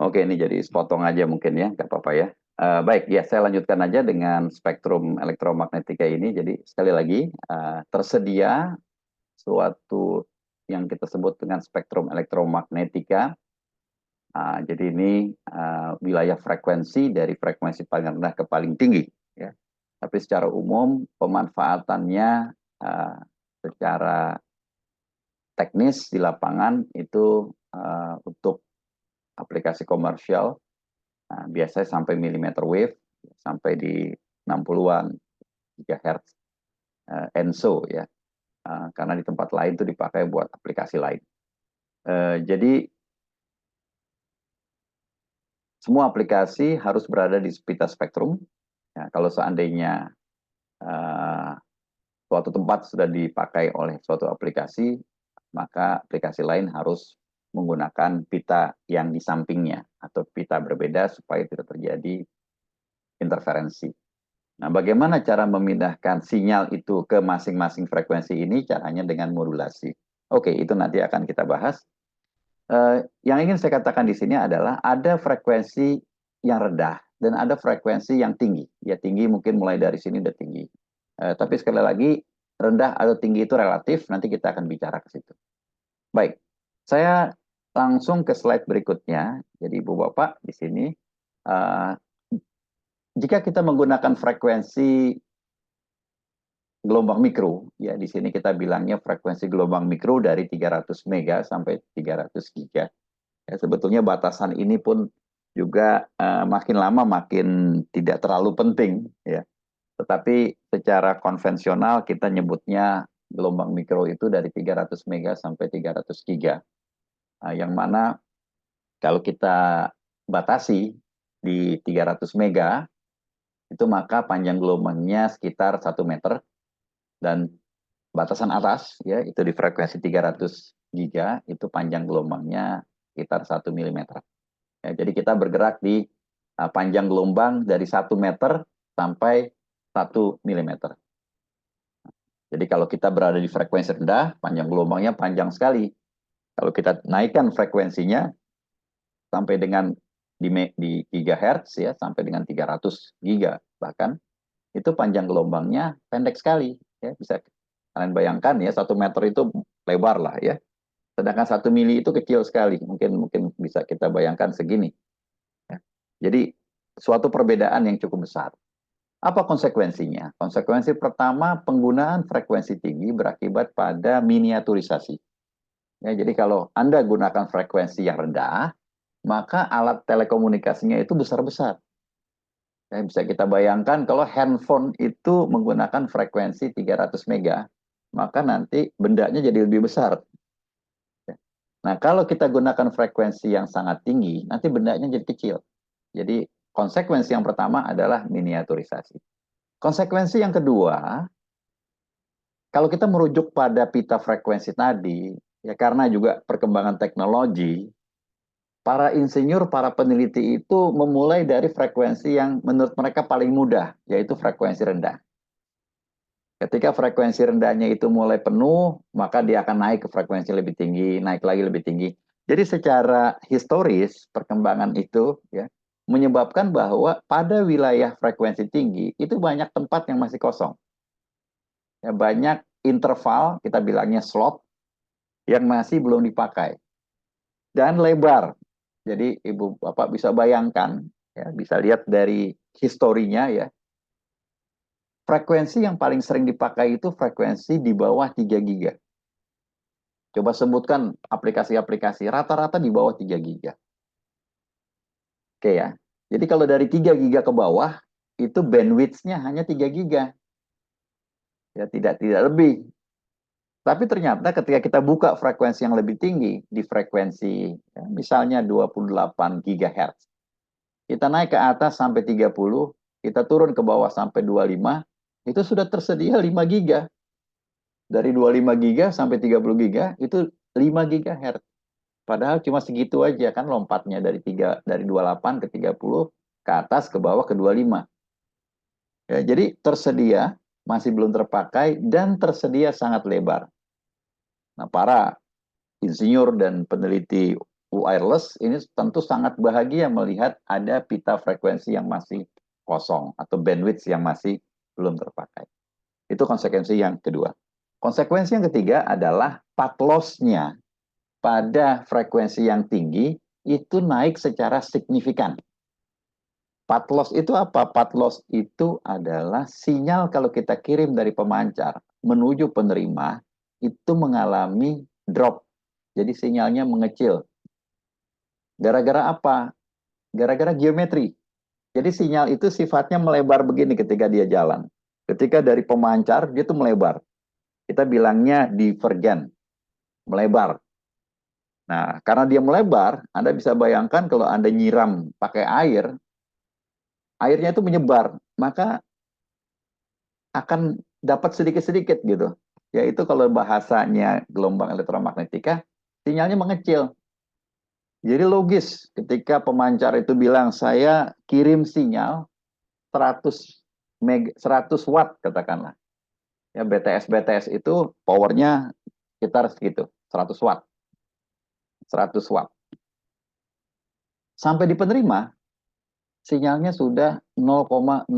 Oke, ini jadi sepotong aja mungkin ya, nggak apa-apa ya. Baik, ya saya lanjutkan aja dengan spektrum elektromagnetika ini. Jadi sekali lagi, tersedia suatu yang kita sebut dengan spektrum elektromagnetika. Jadi ini wilayah frekuensi dari frekuensi paling rendah ke paling tinggi. Ya. Tapi secara umum pemanfaatannya secara teknis di lapangan itu untuk aplikasi komersial. Biasanya sampai millimeter wave, sampai di 60-an GHz, ENSO ya, karena di tempat lain itu dipakai buat aplikasi lain. Jadi semua aplikasi harus berada di pita spektrum. Ya, kalau seandainya suatu tempat sudah dipakai oleh suatu aplikasi, maka aplikasi lain harus menggunakan pita yang di sampingnya atau pita berbeda supaya tidak terjadi interferensi. Nah, bagaimana cara memindahkan sinyal itu ke masing-masing frekuensi ini? Caranya dengan modulasi. Oke, itu nanti akan kita bahas. Yang ingin saya katakan di sini adalah ada frekuensi yang rendah dan ada frekuensi yang tinggi. Ya, tinggi mungkin mulai dari sini udah tinggi. Tapi sekali lagi, rendah atau tinggi itu relatif, nanti kita akan bicara ke situ. Baik, saya langsung ke slide berikutnya. Jadi Ibu Bapak di sini, jika kita menggunakan frekuensi gelombang mikro, ya di sini kita bilangnya frekuensi gelombang mikro dari 300 mega sampai 300 giga. Ya, sebetulnya batasan ini pun juga makin lama makin tidak terlalu penting, ya. Tetapi secara konvensional kita nyebutnya gelombang mikro itu dari 300 mega sampai 300 giga. Yang mana kalau kita batasi di 300 mega, itu maka panjang gelombangnya sekitar 1 meter, dan batasan atas ya itu di frekuensi 300 giga itu panjang gelombangnya sekitar 1 mm. Ya, jadi kita bergerak di panjang gelombang dari 1 meter sampai 1 mm. Jadi kalau kita berada di frekuensi rendah, panjang gelombangnya panjang sekali. Kalau kita naikkan frekuensinya sampai dengan di gigahertz ya, sampai dengan 300 giga bahkan, itu panjang gelombangnya pendek sekali. Ya, bisa kalian bayangkan ya, 1 meter itu lebar lah ya. Sedangkan 1 mili itu kecil sekali. Mungkin bisa kita bayangkan segini. Ya. Jadi suatu perbedaan yang cukup besar. Apa konsekuensinya? Konsekuensi pertama, penggunaan frekuensi tinggi berakibat pada miniaturisasi. Ya, jadi kalau Anda gunakan frekuensi yang rendah, maka alat telekomunikasinya itu besar-besar. Ya, bisa kita bayangkan kalau handphone itu menggunakan frekuensi 300 mega, maka nanti bendanya jadi lebih besar. Nah, kalau kita gunakan frekuensi yang sangat tinggi, nanti bendanya jadi kecil. Jadi, konsekuensi yang pertama adalah miniaturisasi. Konsekuensi yang kedua, kalau kita merujuk pada pita frekuensi tadi, ya karena juga perkembangan teknologi, para insinyur, para peneliti itu memulai dari frekuensi yang menurut mereka paling mudah, yaitu frekuensi rendah. Ketika frekuensi rendahnya itu mulai penuh, maka dia akan naik ke frekuensi lebih tinggi, naik lagi lebih tinggi. Jadi secara historis, perkembangan itu ya menyebabkan bahwa pada wilayah frekuensi tinggi itu banyak tempat yang masih kosong. Ya, banyak interval, kita bilangnya slot, yang masih belum dipakai. Dan lebar. Jadi Ibu Bapak bisa bayangkan, ya, bisa lihat dari historinya ya, frekuensi yang paling sering dipakai itu frekuensi di bawah 3 giga. Coba sebutkan aplikasi-aplikasi rata-rata di bawah 3 giga. Oke ya. Jadi kalau dari 3 giga ke bawah, itu bandwidth-nya hanya 3 giga. Ya, tidak lebih. Tapi ternyata ketika kita buka frekuensi yang lebih tinggi, di frekuensi ya, misalnya 28 GHz, kita naik ke atas sampai 30, kita turun ke bawah sampai 25, itu sudah tersedia 5 giga. Dari 25 giga sampai 30 giga, itu 5 GHz. Padahal cuma segitu aja kan lompatnya dari 28 ke 30, ke atas, ke bawah, ke 25. Ya, jadi tersedia, masih belum terpakai, dan tersedia sangat lebar. Nah, para insinyur dan peneliti wireless ini tentu sangat bahagia melihat ada pita frekuensi yang masih kosong atau bandwidth yang masih belum terpakai. Itu konsekuensi yang kedua. Konsekuensi yang ketiga adalah path loss-nya pada frekuensi yang tinggi itu naik secara signifikan. Path loss itu apa? Path loss itu adalah sinyal kalau kita kirim dari pemancar menuju penerima itu mengalami drop. Jadi sinyalnya mengecil. Gara-gara apa? Gara-gara geometri. Jadi sinyal itu sifatnya melebar begini ketika dia jalan. Ketika dari pemancar, dia tuh melebar. Kita bilangnya divergen, melebar. Nah, karena dia melebar, Anda bisa bayangkan kalau Anda nyiram pakai air, airnya itu menyebar, maka akan dapat sedikit-sedikit gitu. Yaitu kalau bahasanya gelombang elektromagnetika, sinyalnya mengecil. Jadi logis ketika pemancar itu bilang, saya kirim sinyal 100 watt katakanlah. Ya BTS itu powernya sekitar segitu, 100 watt. 100 watt. Sampai di penerima, sinyalnya sudah 0,00000,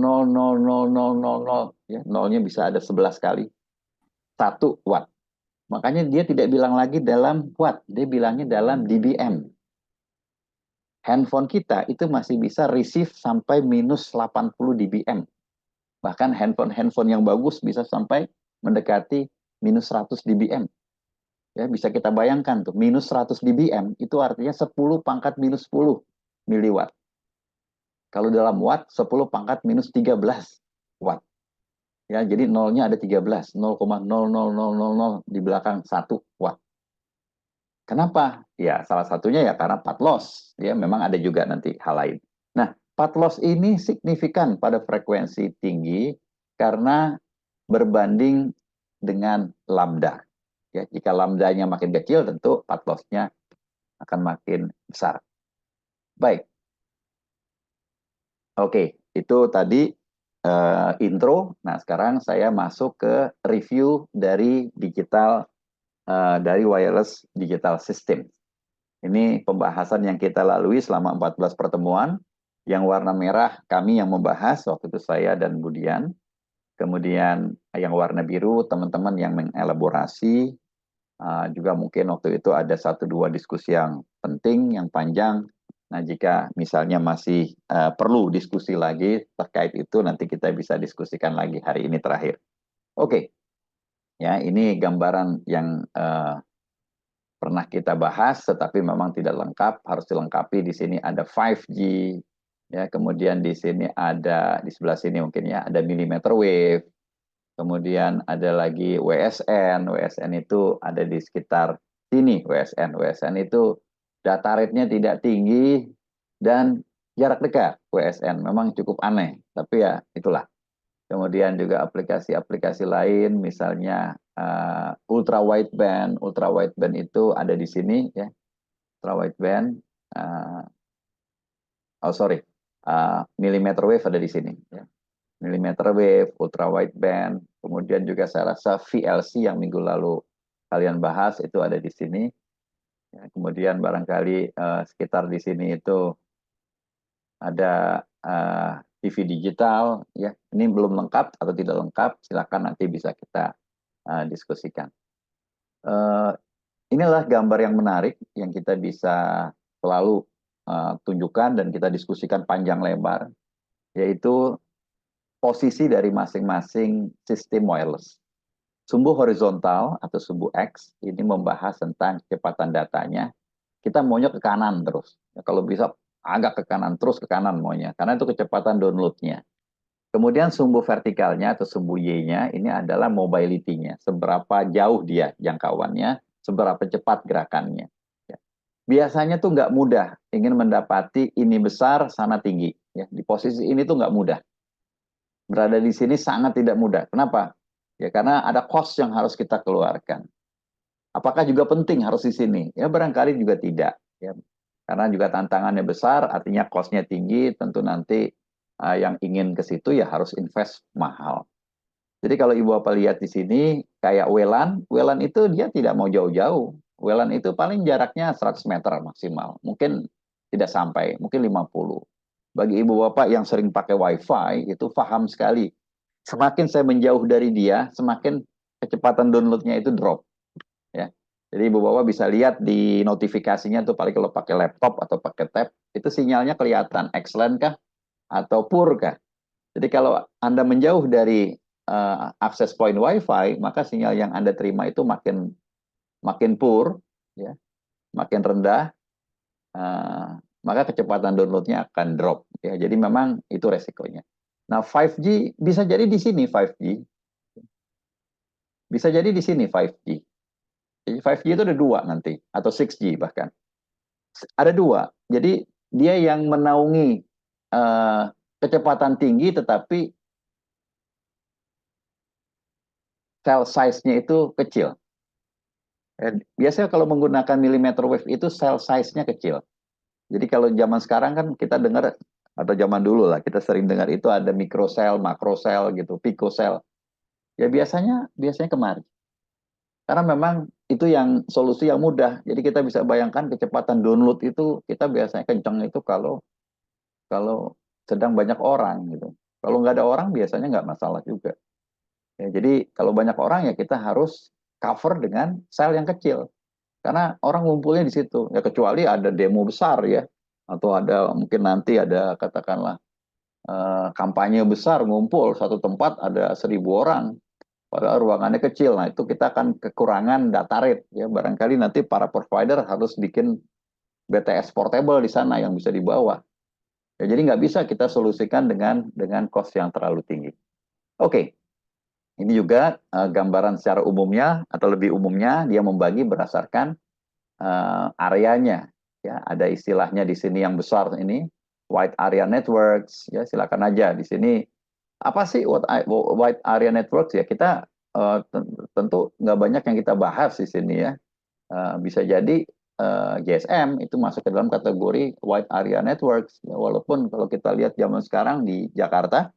ya, nolnya bisa ada 11 kali. 1 watt. Makanya dia tidak bilang lagi dalam watt, dia bilangnya dalam dBm. Handphone kita itu masih bisa receive sampai minus 80 dBm. Bahkan handphone yang bagus bisa sampai mendekati minus 100 dBm. Ya, bisa kita bayangkan tuh, minus 100 dBm itu artinya 10 pangkat minus 10 miliwatt. Kalau dalam watt, 10 pangkat minus 13 watt. Ya, jadi nolnya ada 13, 0,00000 di belakang 1 watt. Kenapa? Ya, salah satunya ya karena path loss. Ya, memang ada juga nanti hal lain. Nah, path loss ini signifikan pada frekuensi tinggi karena berbanding dengan lambda. Ya, jika lambdanya makin kecil, tentu path loss-nya akan makin besar. Baik. Oke, itu tadi intro. Nah, sekarang saya masuk ke review dari dari wireless digital system. Ini pembahasan yang kita lalui selama 14 pertemuan. Yang warna merah kami yang membahas, waktu itu saya dan Budian. Kemudian yang warna biru teman-teman yang mengelaborasi. Juga mungkin waktu itu ada 1-2 diskusi yang penting, yang panjang. Nah, jika misalnya masih perlu diskusi lagi terkait itu, nanti kita bisa diskusikan lagi hari ini terakhir. Oke, ya ini gambaran yang pernah kita bahas, tetapi memang tidak lengkap, harus dilengkapi. Di sini ada 5G, ya, kemudian di sini ada, di sebelah sini mungkin ya, ada millimeter wave, kemudian ada lagi WSN, WSN itu ada di sekitar sini, WSN itu data rate-nya tidak tinggi dan jarak dekat, WSN, memang cukup aneh, tapi ya itulah. Kemudian juga aplikasi-aplikasi lain, misalnya ultra wideband itu ada di sini ya, ultra wideband. Millimeter wave ada di sini ya. Millimeter wave, ultra wideband, kemudian juga saya rasa VLC yang minggu lalu kalian bahas itu ada di sini. Ya, kemudian barangkali sekitar di sini itu ada TV digital ya. Ini belum lengkap atau tidak lengkap, silakan nanti bisa kita diskusikan. Inilah gambar yang menarik yang kita bisa selalu tunjukkan dan kita diskusikan panjang lebar, yaitu posisi dari masing-masing sistem wireless. Sumbu horizontal atau sumbu X ini membahas tentang kecepatan datanya. Kita maunya ke kanan terus. Ya, kalau bisa agak ke kanan, terus ke kanan maunya. Karena itu kecepatan downloadnya. Kemudian sumbu vertikalnya atau sumbu Y-nya ini adalah mobility-nya. Seberapa jauh dia jangkauannya, seberapa cepat gerakannya. Ya. Biasanya tuh nggak mudah ingin mendapati ini besar, sana tinggi. Ya, di posisi ini tuh nggak mudah. Berada di sini sangat tidak mudah. Kenapa? Ya karena ada cost yang harus kita keluarkan. Apakah juga penting harus di sini? Ya barangkali juga tidak. Ya. Karena juga tantangannya besar, artinya cost-nya tinggi, tentu nanti yang ingin ke situ ya harus invest mahal. Jadi kalau Ibu Bapak lihat di sini, kayak Welan itu dia tidak mau jauh-jauh. WLAN itu paling jaraknya 100 meter maksimal. Mungkin tidak sampai, mungkin 50. Bagi ibu bapak yang sering pakai WiFi, itu paham sekali. Semakin saya menjauh dari dia, semakin kecepatan downloadnya itu drop. Ya. Jadi ibu bapak bisa lihat di notifikasinya tuh paling kalau pakai laptop atau pakai tab, itu sinyalnya kelihatan excellent kah atau poor kah. Jadi kalau Anda menjauh dari akses point WiFi, maka sinyal yang Anda terima itu makin makin poor, ya, makin rendah, uh, maka kecepatan downloadnya akan drop. Ya, jadi memang itu resikonya. Nah, 5G bisa jadi di sini 5G, bisa jadi di sini 5G. Jadi 5G itu ada dua nanti, atau 6G bahkan. Ada dua. Jadi dia yang menaungi uh, kecepatan tinggi, tetapi cell size-nya itu kecil. Biasanya kalau menggunakan millimeter wave itu cell size-nya kecil. Jadi kalau zaman sekarang kan kita dengar, atau zaman dulu lah kita sering dengar itu ada mikrosel, makrosel gitu, pikosel. Ya biasanya biasanya kemari. Karena memang itu yang solusi yang mudah. Jadi kita bisa bayangkan kecepatan download itu kita biasanya kenceng itu kalau kalau sedang banyak orang gitu. Kalau nggak ada orang biasanya nggak masalah juga. Ya, jadi kalau banyak orang ya kita harus cover dengan sel yang kecil. Karena orang ngumpulnya di situ. Ya kecuali ada demo besar ya. Atau ada mungkin nanti ada katakanlah kampanye besar ngumpul satu tempat ada 1.000 orang. Padahal ruangannya kecil. Nah itu kita akan kekurangan data rate. Ya, barangkali nanti para provider harus bikin BTS portable di sana yang bisa dibawa. Ya, jadi nggak bisa kita solusikan dengan cost yang terlalu tinggi. Oke, ini juga gambaran secara umumnya atau lebih umumnya dia membagi berdasarkan areanya. Ya, ada istilahnya di sini yang besar ini wide area networks. Ya, silakan aja di sini apa sih wide area networks ya kita tentu nggak banyak yang kita bahas di sini ya. Bisa jadi GSM itu masuk ke dalam kategori wide area networks. Ya, walaupun kalau kita lihat zaman sekarang di Jakarta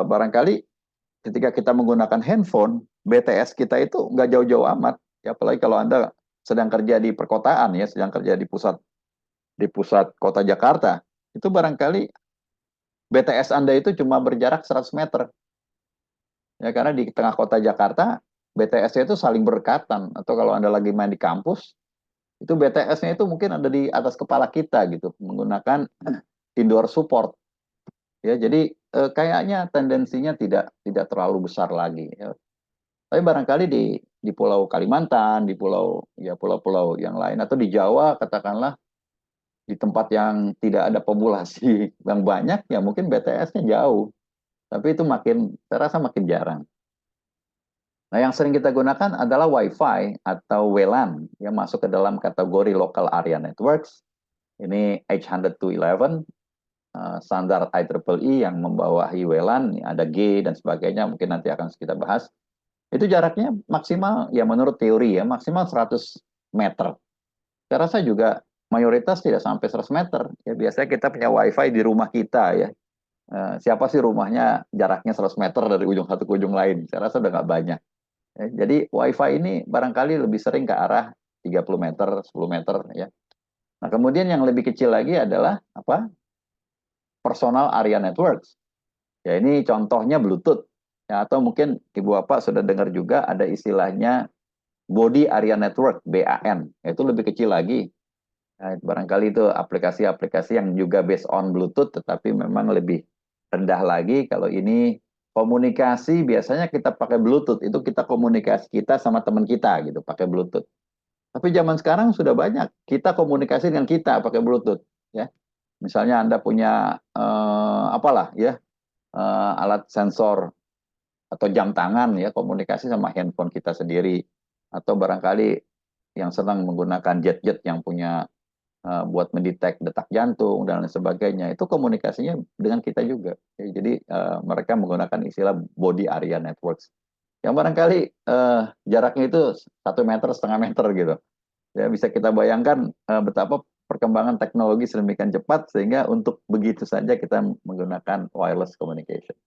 barangkali ketika kita menggunakan handphone, BTS kita itu nggak jauh-jauh amat. Ya, apalagi kalau Anda sedang kerja di perkotaan ya, sedang kerja di pusat kota Jakarta, itu barangkali BTS Anda itu cuma berjarak 100 meter. Ya, karena di tengah kota Jakarta, BTS-nya itu saling berdekatan. Atau kalau Anda lagi main di kampus, itu BTS-nya itu mungkin ada di atas kepala kita gitu, menggunakan indoor support. Ya, jadi kayaknya tendensinya tidak tidak terlalu besar lagi. Ya. Tapi barangkali di Pulau Kalimantan, di pulau ya pulau-pulau yang lain atau di Jawa katakanlah di tempat yang tidak ada populasi yang banyak ya mungkin BTS-nya jauh. Tapi itu makin saya rasa makin jarang. Nah, yang sering kita gunakan adalah Wi-Fi atau WLAN yang masuk ke dalam kategori Local Area Networks. Ini 802.11 standar IEEE yang membawahi WLAN, ada G dan sebagainya, mungkin nanti akan kita bahas. Itu jaraknya maksimal, ya menurut teori ya, maksimal 100 meter. Saya rasa juga mayoritas tidak sampai 100 meter. Ya, biasanya kita punya wifi di rumah kita ya. Siapa sih rumahnya jaraknya 100 meter dari ujung satu ke ujung lain? Saya rasa udah nggak banyak. Ya, jadi wifi ini barangkali lebih sering ke arah 30 meter, 10 meter ya. Nah, kemudian yang lebih kecil lagi adalah apa? Personal area networks. Ya, ini contohnya Bluetooth. Ya, atau mungkin Ibu Bapak sudah dengar juga ada istilahnya Body Area Network, BAN. Itu lebih kecil lagi. Nah, barangkali itu aplikasi-aplikasi yang juga based on Bluetooth, tetapi memang lebih rendah lagi. Kalau ini komunikasi, biasanya kita pakai Bluetooth. Itu kita komunikasi kita sama teman kita gitu, pakai Bluetooth. Tapi zaman sekarang sudah banyak. Kita komunikasi dengan kita pakai Bluetooth. Ya, misalnya Anda punya apalah ya, alat sensor atau jam tangan ya komunikasi sama handphone kita sendiri atau barangkali yang senang menggunakan jet-jet yang punya buat mendetek detak jantung dan lain sebagainya itu komunikasinya dengan kita juga. Ya, jadi mereka menggunakan istilah body area networks yang barangkali jaraknya itu 1 meter setengah meter gitu. Ya bisa kita bayangkan betapa perkembangan teknologi sedemikian cepat sehingga untuk begitu saja kita menggunakan wireless communication.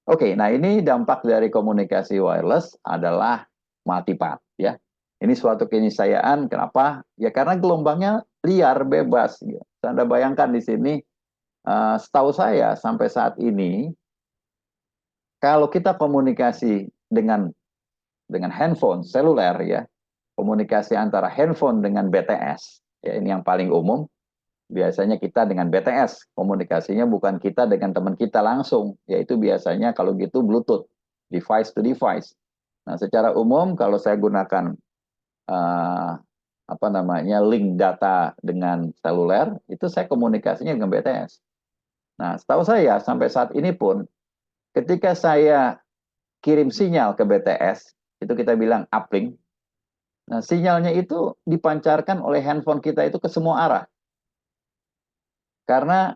Oke, nah ini dampak dari komunikasi wireless adalah multipath ya. Ini suatu keniscayaan. Kenapa? Ya karena gelombangnya liar, bebas. Ya. Anda bayangkan di sini, setahu saya sampai saat ini, kalau kita komunikasi dengan handphone seluler ya, komunikasi antara handphone dengan BTS, ya ini yang paling umum. Biasanya kita dengan BTS, komunikasinya bukan kita dengan teman kita langsung, yaitu biasanya kalau gitu Bluetooth, device to device. Nah, secara umum kalau saya gunakan uh, apa namanya link data dengan seluler, itu saya komunikasinya dengan BTS. Nah, setahu saya sampai saat ini pun, ketika saya kirim sinyal ke BTS, itu kita bilang uplink. Nah, sinyalnya itu dipancarkan oleh handphone kita itu ke semua arah. Karena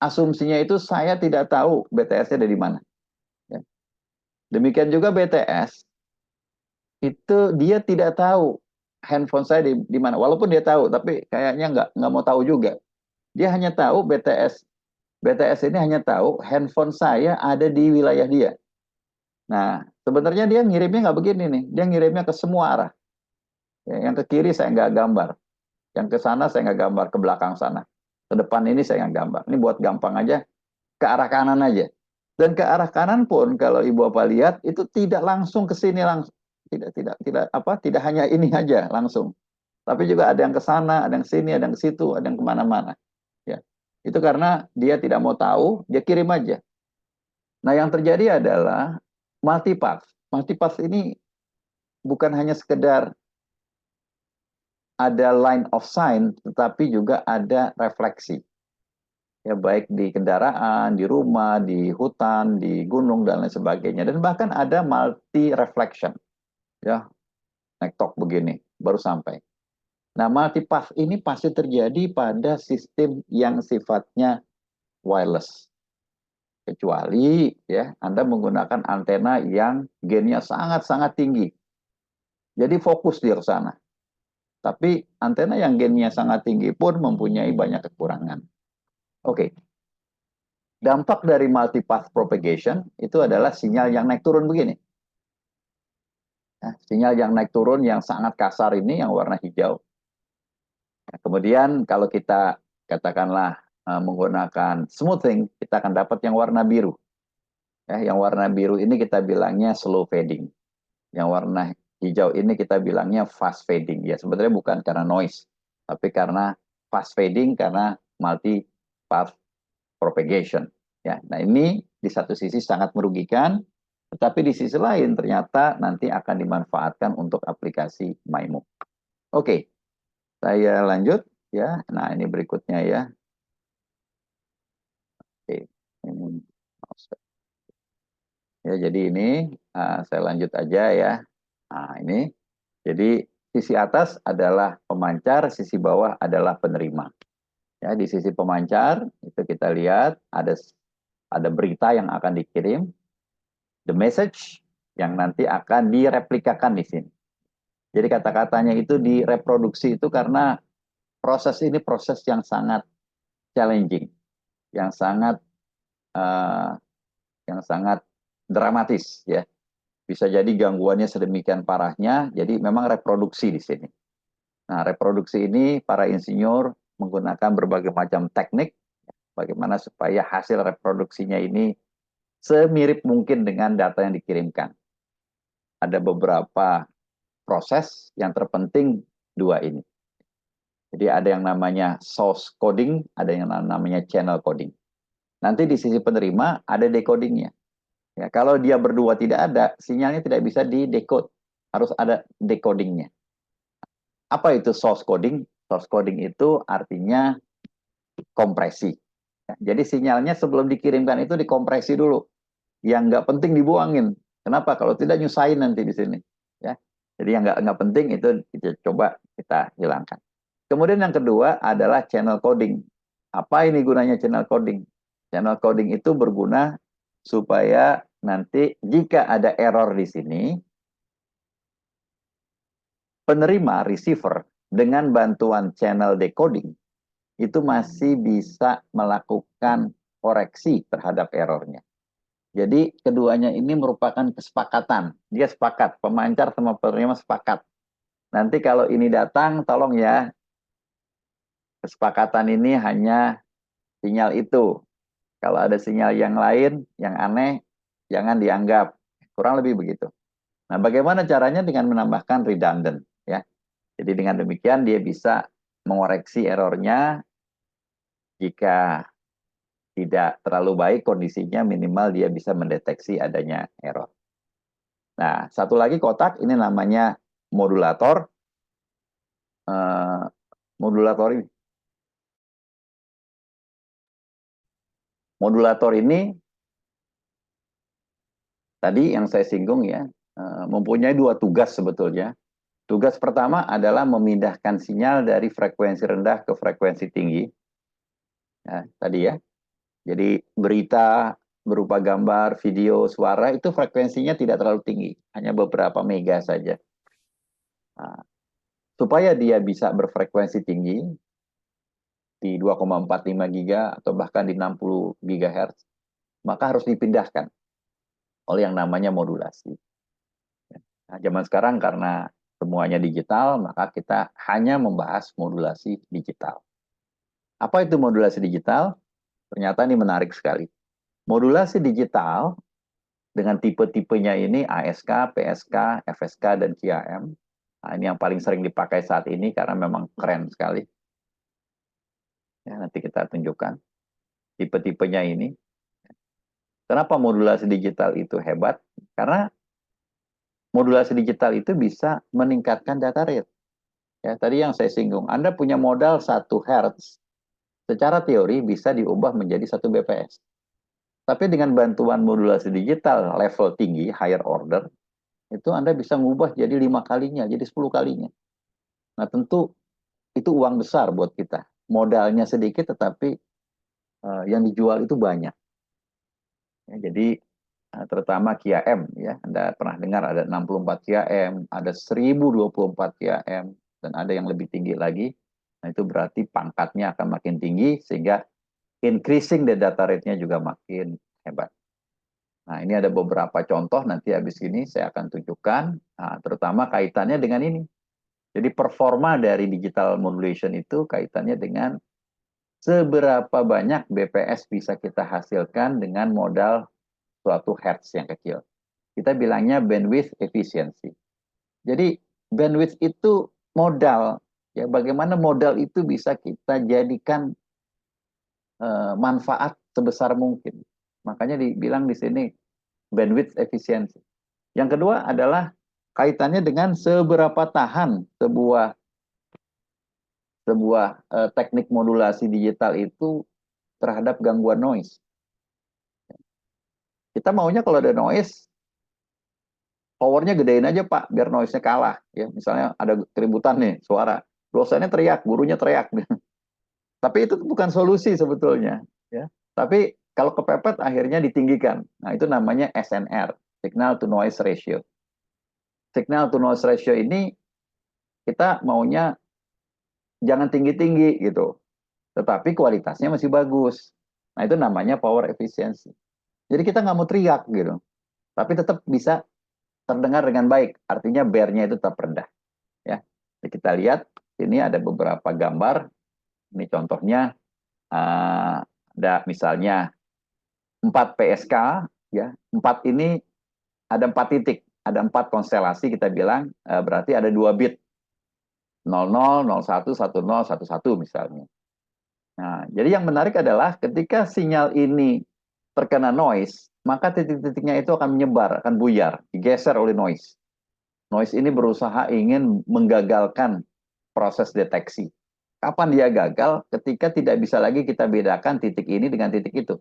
asumsinya itu saya tidak tahu BTS-nya ada di mana. Ya. Demikian juga BTS, itu dia tidak tahu handphone saya di mana. Walaupun dia tahu, tapi kayaknya nggak mau tahu juga. Dia hanya tahu BTS ini hanya tahu handphone saya ada di wilayah dia. Nah, sebenarnya dia ngirimnya nggak begini nih. Dia ngirimnya ke semua arah. Ya, yang ke kiri saya nggak gambar. Yang ke sana saya nggak gambar, ke belakang sana. Ke depan ini saya nggak gambar. Ini buat gampang aja, ke arah kanan aja. Dan ke arah kanan pun kalau Ibu Bapak lihat itu tidak langsung ke sini langsung. Tidak hanya ini aja langsung. Tapi juga ada yang ke sana, ada yang sini, ada yang ke situ, ada yang kemana-mana. Ya. Itu karena dia tidak mau tahu, dia kirim aja. Nah, yang terjadi adalah multipath. Multipath ini bukan hanya sekedar ada line of sign, tetapi juga ada refleksi. Ya, baik di kendaraan, di rumah, di hutan, di gunung, dan lain sebagainya. Dan bahkan ada multi reflection. Ya, nektok begini, baru sampai. Nah, multipath ini pasti terjadi pada sistem yang sifatnya wireless. Kecuali ya Anda menggunakan antena yang gainnya sangat-sangat tinggi. Jadi fokus dia ke sana. Tapi antena yang gainnya sangat tinggi pun mempunyai banyak kekurangan. Oke. Dampak dari multipath propagation itu adalah sinyal yang naik turun begini. Nah, sinyal yang naik turun yang sangat kasar ini yang warna hijau. Nah, kemudian kalau kita katakanlah menggunakan smoothing, kita akan dapat yang warna biru. Ya, yang warna biru ini kita bilangnya slow fading. Yang warna hijau ini kita bilangnya fast fading. Ya sebenarnya bukan karena noise, tapi karena fast fading karena multi path propagation. Ya, nah ini di satu sisi sangat merugikan, tetapi di sisi lain ternyata nanti akan dimanfaatkan untuk aplikasi MIMO. Oke, saya lanjut ya. Nah ini berikutnya ya. Oke, ini ya jadi ini saya lanjut aja ya. Nah ini jadi sisi atas adalah pemancar, sisi bawah adalah penerima. Ya di sisi pemancar itu kita lihat ada berita yang akan dikirim, the message yang nanti akan direplikakan di sini. Jadi kata-katanya itu direproduksi itu karena proses ini proses yang sangat challenging, yang sangat uh, yang sangat dramatis ya. Bisa jadi gangguannya sedemikian parahnya, jadi memang reproduksi di sini. Nah, reproduksi ini para insinyur menggunakan berbagai macam teknik bagaimana supaya hasil reproduksinya ini semirip mungkin dengan data yang dikirimkan. Ada beberapa proses yang terpenting dua ini. Jadi ada yang namanya source coding, ada yang namanya channel coding. Nanti di sisi penerima ada decodingnya. Ya, kalau dia berdua tidak ada, sinyalnya tidak bisa di-decode. Harus ada decodingnya. Apa itu source coding? Source coding itu artinya kompresi. Ya, jadi sinyalnya sebelum dikirimkan itu dikompresi dulu. Yang nggak penting dibuangin. Kenapa? Kalau tidak nyusahin nanti di sini. Ya, jadi yang nggak penting itu kita coba kita hilangkan. Kemudian yang kedua adalah channel coding. Apa ini gunanya channel coding? Channel coding itu berguna supaya nanti jika ada error di sini, penerima receiver dengan bantuan channel decoding itu masih bisa melakukan koreksi terhadap errornya. Jadi keduanya ini merupakan kesepakatan. Dia sepakat, pemancar sama penerima sepakat Nanti kalau ini datang, tolong ya, kesepakatan ini hanya sinyal itu. Kalau ada sinyal yang lain, yang aneh, jangan dianggap. Kurang lebih begitu. Nah, bagaimana caranya dengan menambahkan redundant, ya. Jadi dengan demikian dia bisa mengoreksi errornya jika tidak terlalu baik kondisinya, minimal dia bisa mendeteksi adanya error. Nah, satu lagi kotak ini namanya modulator. Eh, modulator ini, modulator ini tadi yang saya singgung ya, mempunyai dua tugas sebetulnya. Tugas pertama adalah memindahkan sinyal dari frekuensi rendah ke frekuensi tinggi. Ya, tadi ya. Jadi berita berupa gambar, video, suara itu frekuensinya tidak terlalu tinggi, hanya beberapa mega saja. Nah, supaya dia bisa berfrekuensi tinggi di 2,45 giga atau bahkan di 60 gigahertz, maka harus dipindahkan oleh yang namanya modulasi. Nah, zaman sekarang karena semuanya digital, maka kita hanya membahas modulasi digital. Apa itu modulasi digital? Ternyata ini menarik sekali. Modulasi digital dengan tipe-tipenya ini ASK, PSK, FSK, dan QAM. Nah, ini yang paling sering dipakai saat ini karena memang keren sekali. Ya, nanti kita tunjukkan tipe-tipenya ini. Kenapa modulasi digital itu hebat? Karena modulasi digital itu bisa meningkatkan data rate. Ya, tadi yang saya singgung, Anda punya modal 1 Hz, secara teori bisa diubah menjadi 1 bps. Tapi dengan bantuan modulasi digital level tinggi, higher order, itu Anda bisa mengubah jadi 5 kalinya, jadi 10 kalinya. Nah, tentu itu uang besar buat kita. Modalnya sedikit, tetapi yang dijual itu banyak. Ya, jadi terutama QAM, ya, Anda pernah dengar ada 64 QAM, ada 1024 QAM, dan ada yang lebih tinggi lagi. Nah, itu berarti pangkatnya akan makin tinggi, sehingga increasing the data rate-nya juga makin hebat. Nah, ini ada beberapa contoh, nanti habis ini saya akan tunjukkan, nah, terutama kaitannya dengan ini. Jadi performa dari digital modulation itu kaitannya dengan seberapa banyak BPS bisa kita hasilkan dengan modal suatu hertz yang kecil. Kita bilangnya bandwidth efficiency. Jadi bandwidth itu modal, ya, bagaimana modal itu bisa kita jadikan manfaat sebesar mungkin. Makanya dibilang di sini bandwidth efficiency. Yang kedua adalah kaitannya dengan seberapa tahan sebuah teknik modulasi digital itu terhadap gangguan noise. Kita maunya kalau ada noise, powernya gedein aja Pak, biar noise-nya kalah. Ya, misalnya ada keributan nih, suara. Dosennya teriak, gurunya teriak. Tapi itu bukan solusi sebetulnya. Ya. Tapi kalau kepepet akhirnya ditinggikan. Nah, itu namanya SNR, Signal to Noise Ratio. Signal to Noise Ratio ini kita maunya jangan tinggi-tinggi gitu. Tetapi kualitasnya masih bagus. Nah, itu namanya power efficiency. Jadi kita nggak mau teriak gitu. Tapi tetap bisa terdengar dengan baik. Artinya bear-nya itu tetap rendah. Ya. Jadi kita lihat, ini ada beberapa gambar. Ini contohnya, ada misalnya 4 PSK, ya. 4 ini ada 4 titik. Ada 4 konstelasi kita bilang, berarti ada 2 bit. 00, 01, 10, 11 misalnya. Nah, jadi yang menarik adalah ketika sinyal ini terkena noise, maka titik-titiknya itu akan menyebar, akan buyar, digeser oleh noise. Noise ini berusaha ingin menggagalkan proses deteksi. Kapan dia gagal? Ketika tidak bisa lagi kita bedakan titik ini dengan titik itu.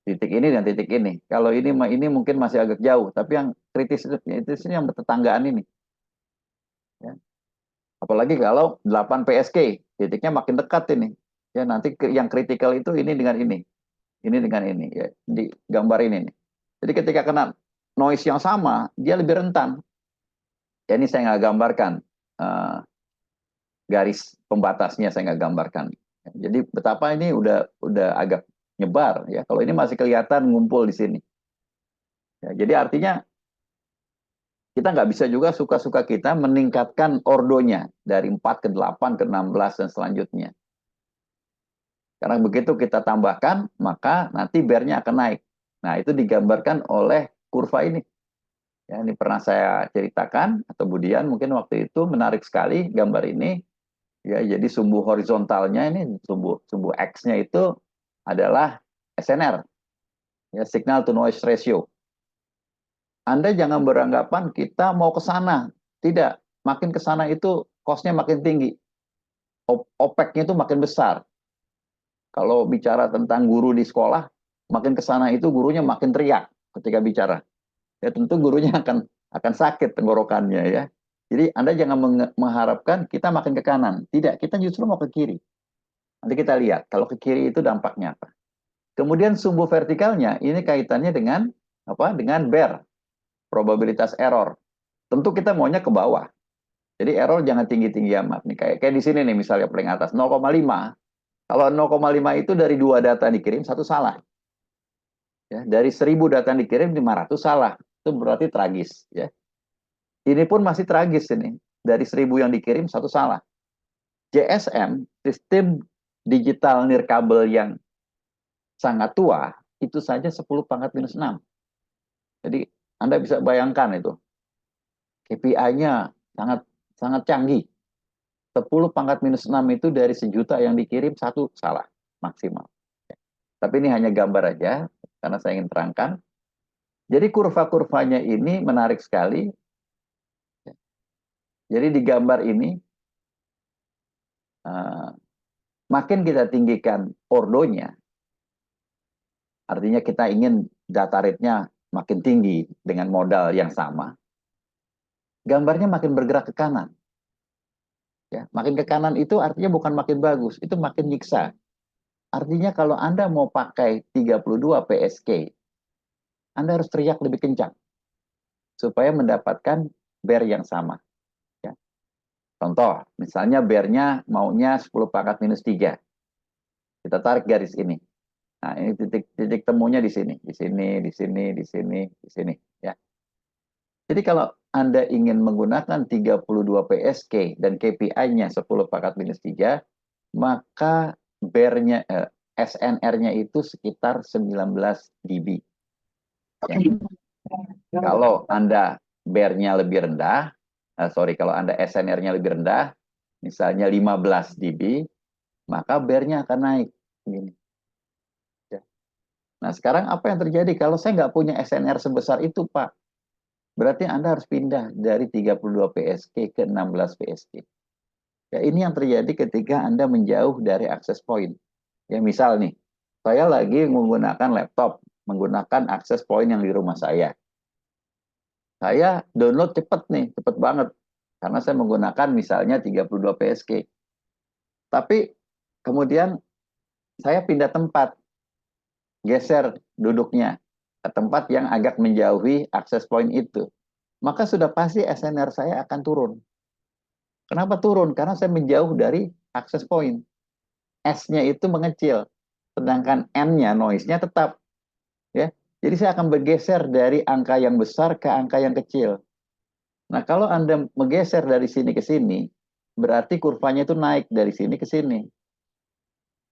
Titik ini dan titik ini. Kalau ini mungkin masih agak jauh, tapi yang kritis itu yang bertetanggaan ini. Ya. Apalagi kalau 8 PSK, titiknya makin dekat ini. Ya, nanti yang kritikal itu ini dengan ini dengan ini, ya, di gambar ini nih. Jadi ketika kena noise yang sama, dia lebih rentan. Ya, ini saya nggak gambarkan garis pembatasnya, saya nggak gambarkan. Jadi betapa ini udah agak nyebar ya. Kalau ini masih kelihatan ngumpul di sini. Ya, jadi artinya Kita nggak bisa juga suka-suka kita meningkatkan ordonya dari 4 ke 8 ke 16 dan selanjutnya. Karena begitu kita tambahkan, maka nanti bear-nya akan naik. Nah, itu digambarkan oleh kurva ini. Ya, ini pernah saya ceritakan, atau kemudian mungkin waktu itu menarik sekali gambar ini. Ya, jadi sumbu horizontalnya ini, sumbu X-nya itu adalah SNR, ya, signal to noise ratio. Anda jangan beranggapan kita mau ke sana. Tidak, makin ke sana itu cost-nya makin tinggi. OPEC-nya itu makin besar. Kalau bicara tentang guru di sekolah, makin ke sana itu gurunya makin teriak ketika bicara. Ya tentu gurunya akan sakit tenggorokannya ya. Jadi Anda jangan mengharapkan kita makin ke kanan. Tidak, kita justru mau ke kiri. Nanti kita lihat kalau ke kiri itu dampaknya apa. Kemudian sumbu vertikalnya ini kaitannya dengan apa? Dengan bear, probabilitas error. Tentu kita maunya ke bawah. Jadi error jangan tinggi-tinggi amat nih. Kayak di sini nih misalnya paling atas 0,5. Kalau 0,5 itu dari 2 data dikirim satu salah. Ya, dari 1.000 data yang dikirim 500 salah. Itu berarti tragis ya. Ini pun masih tragis ini. Dari 1.000 yang dikirim satu salah. JSM, sistem digital nirkabel yang sangat tua, itu saja 10 pangkat minus 6. Jadi Anda bisa bayangkan itu. KPI-nya sangat sangat canggih. 10 pangkat minus 6 itu dari 1.000.000 yang dikirim satu salah maksimal. Tapi ini hanya gambar aja karena saya ingin terangkan. Jadi kurva-kurvanya ini menarik sekali. Jadi di gambar ini makin kita tinggikan ordonya, artinya kita ingin data rate-nya makin tinggi dengan modal yang sama, gambarnya makin bergerak ke kanan. Ya, makin ke kanan itu artinya bukan makin bagus, itu makin nyiksa. Artinya kalau Anda mau pakai 32 PSK, Anda harus teriak lebih kencang supaya mendapatkan bear yang sama. Ya. Contoh, misalnya bear-nya maunya 10 pangkat minus 3. Kita tarik garis ini. Nah, ini titik temunya di sini, di sini, di sini, di sini, di sini, ya. Jadi kalau Anda ingin menggunakan 32 PSK dan KPI-nya 10 pangkat minus 3, maka bear-nya SNR-nya itu sekitar 19 dB. Ya. Kalau Anda bear-nya lebih rendah, kalau Anda SNR-nya lebih rendah, misalnya 15 dB, maka bear-nya akan naik. Begini. Nah, sekarang apa yang terjadi kalau saya nggak punya SNR sebesar itu, Pak? Berarti Anda harus pindah dari 32 PSK ke 16 PSK. Ya, ini yang terjadi ketika Anda menjauh dari akses point. Ya, misal nih, saya lagi menggunakan laptop, menggunakan akses point yang di rumah saya. Saya download cepet nih, cepet banget. Karena saya menggunakan misalnya 32 PSK. Tapi kemudian saya pindah tempat, geser duduknya ke tempat yang agak menjauhi akses point itu. Maka sudah pasti SNR saya akan turun. Kenapa turun? Karena saya menjauh dari akses point. S-nya itu mengecil, sedangkan N-nya, noise-nya tetap. Ya, jadi saya akan bergeser dari angka yang besar ke angka yang kecil. Nah, kalau Anda menggeser dari sini ke sini, berarti kurvanya itu naik dari sini ke sini.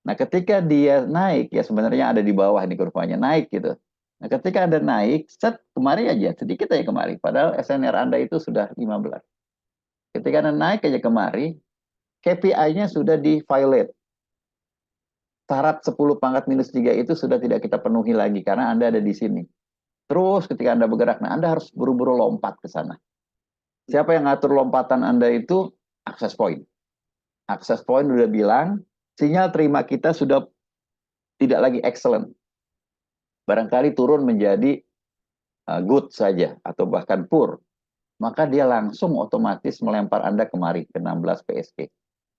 Nah, ketika dia naik, ya sebenarnya ada di bawah nih kurvanya, naik gitu. Nah, ketika Anda naik, set, kemari aja, sedikit aja kemari. Padahal SNR Anda itu sudah 15. Ketika Anda naik aja kemari, KPI-nya sudah di-violate. Syarat 10 pangkat minus 3 itu sudah tidak kita penuhi lagi karena Anda ada di sini. Terus ketika Anda bergerak, nah Anda harus buru-buru lompat ke sana. Siapa yang ngatur lompatan Anda itu? Access point. Access point udah bilang, sinyal terima kita sudah tidak lagi excellent. Barangkali turun menjadi good saja atau bahkan poor. Maka dia langsung otomatis melempar Anda kemari ke 16 PSK.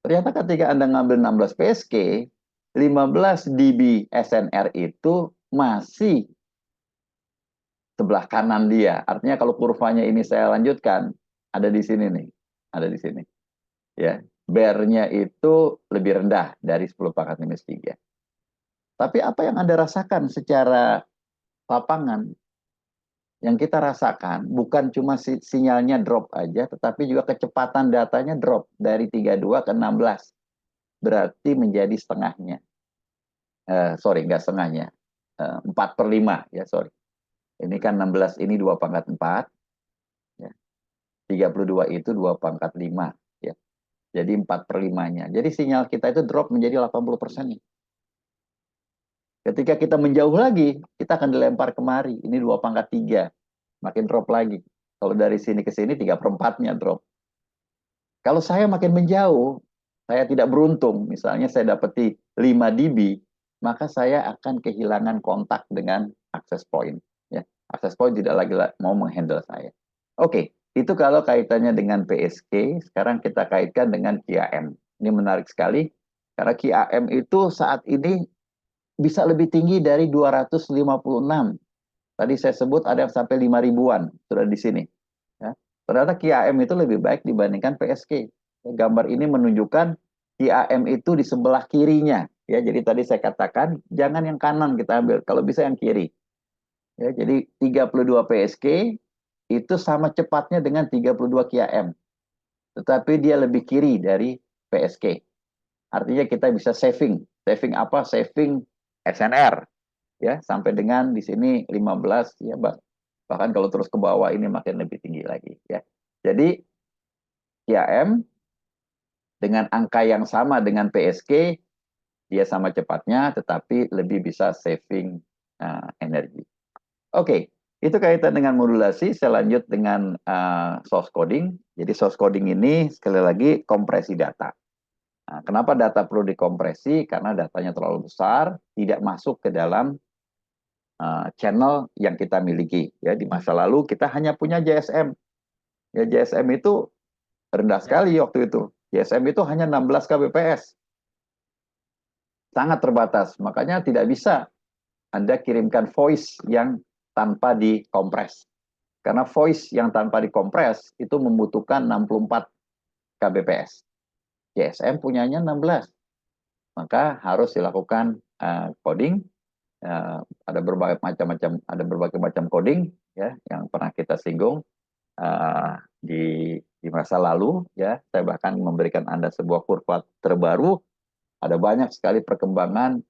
Ternyata ketika Anda ngambil 16 PSK, 15 dB SNR itu masih sebelah kanan dia. Artinya kalau kurvanya ini saya lanjutkan, ada di sini nih. Ada di sini. Ya, bear-nya itu lebih rendah dari 10 pangkat minus 3. Tapi apa yang Anda rasakan secara lapangan? Yang kita rasakan bukan cuma sinyalnya drop aja, tetapi juga kecepatan datanya drop dari 32 ke 16. Berarti menjadi setengahnya. Sorry, nggak setengahnya. 4/5, ya sorry. Ini kan 16 ini 2 pangkat 4. Ya. 32 itu 2 pangkat 5. Ya. Jadi 4/5-nya. Jadi sinyal kita itu drop menjadi 80%. Ketika kita menjauh lagi, kita akan dilempar kemari. Ini 2 pangkat 3. Makin drop lagi. Kalau dari sini ke sini 3/4-nya drop. Kalau saya makin menjauh, saya tidak beruntung. Misalnya saya dapati 5 dB, maka saya akan kehilangan kontak dengan access point. Ya, access point tidak lagi mau menghandle saya. Oke, itu kalau kaitannya dengan PSK. Sekarang kita kaitkan dengan QAM. Ini menarik sekali, karena QAM itu saat ini bisa lebih tinggi dari 256. Tadi saya sebut ada yang sampai 5 ribuan, sudah di sini. Ya. Ternyata QAM itu lebih baik dibandingkan PSK. Gambar ini menunjukkan QAM itu di sebelah kirinya. Ya, jadi tadi saya katakan jangan yang kanan kita ambil, kalau bisa yang kiri. Ya, jadi 32 PSK itu sama cepatnya dengan 32 QAM. Tetapi dia lebih kiri dari PSK. Artinya kita bisa saving. Saving apa? Saving SNR. Ya, sampai dengan di sini 15 ya, bahkan kalau terus ke bawah ini makin lebih tinggi lagi ya. Jadi QAM dengan angka yang sama dengan PSK, dia sama cepatnya, tetapi lebih bisa saving energi. Oke, itu kaitan dengan modulasi. Saya lanjut dengan source coding. Jadi source coding ini sekali lagi kompresi data. Nah, kenapa data perlu dikompresi? Karena datanya terlalu besar, tidak masuk ke dalam channel yang kita miliki. Ya, di masa lalu kita hanya punya JSM. Ya, JSM itu rendah sekali waktu itu. JSM itu hanya 16 kbps. Sangat terbatas. Makanya tidak bisa Anda kirimkan voice yang tanpa dikompres. Karena voice yang tanpa dikompres itu membutuhkan 64 kbps. JSM punyanya 16. Maka harus dilakukan coding. Ada berbagai macam coding ya yang pernah kita singgung di masa lalu ya. Saya bahkan memberikan Anda sebuah kurva terbaru. Ada banyak sekali perkembangan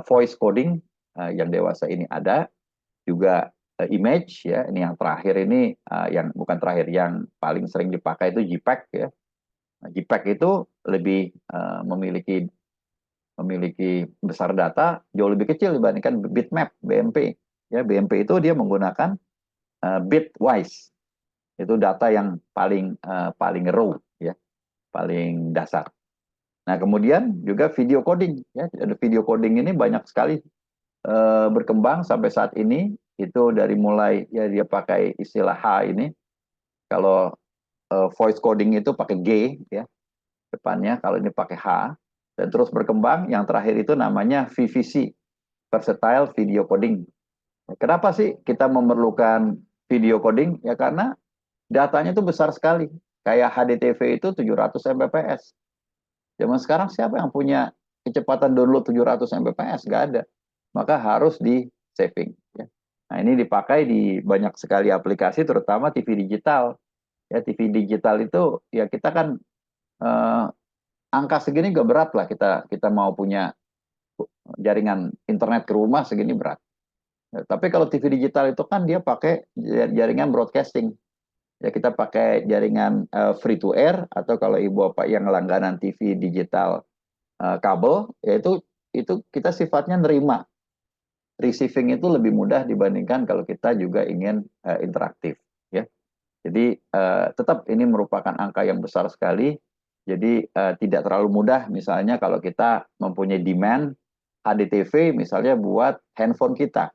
voice coding yang dewasa ini ada. Juga image ya, ini yang terakhir ini yang bukan terakhir, yang paling sering dipakai itu JPEG ya. JPEG itu lebih memiliki besar data jauh lebih kecil dibandingkan bitmap BMP. Ya, BMP itu dia menggunakan bitwise. Itu data yang paling raw ya, paling dasar. Nah, kemudian juga video coding ya. Video coding ini banyak sekali berkembang sampai saat ini. Itu dari mulai ya dia pakai istilah H ini. Kalau voice coding itu pakai G ya depannya, kalau ini pakai H, dan terus berkembang. Yang terakhir itu namanya VVC, Versatile Video Coding. Kenapa sih kita memerlukan video coding? Ya karena datanya itu besar sekali. Kayak HDTV itu 700 Mbps. Zaman sekarang siapa yang punya kecepatan download 700 Mbps? Nggak ada. Maka harus di saving. Ya. Nah, ini dipakai di banyak sekali aplikasi, terutama TV digital. Ya, TV digital itu ya kita kan angka segini gak berat lah, kita mau punya jaringan internet ke rumah segini berat. Ya, tapi kalau TV digital itu kan dia pakai jaringan broadcasting. Ya, kita pakai jaringan free to air, atau kalau ibu bapak yang langganan TV digital kabel, yaitu itu kita sifatnya nerima. Receiving itu lebih mudah dibandingkan kalau kita juga ingin interaktif. Ya, jadi tetap ini merupakan angka yang besar sekali. Jadi tidak terlalu mudah misalnya kalau kita mempunyai demand HDTV misalnya buat handphone kita.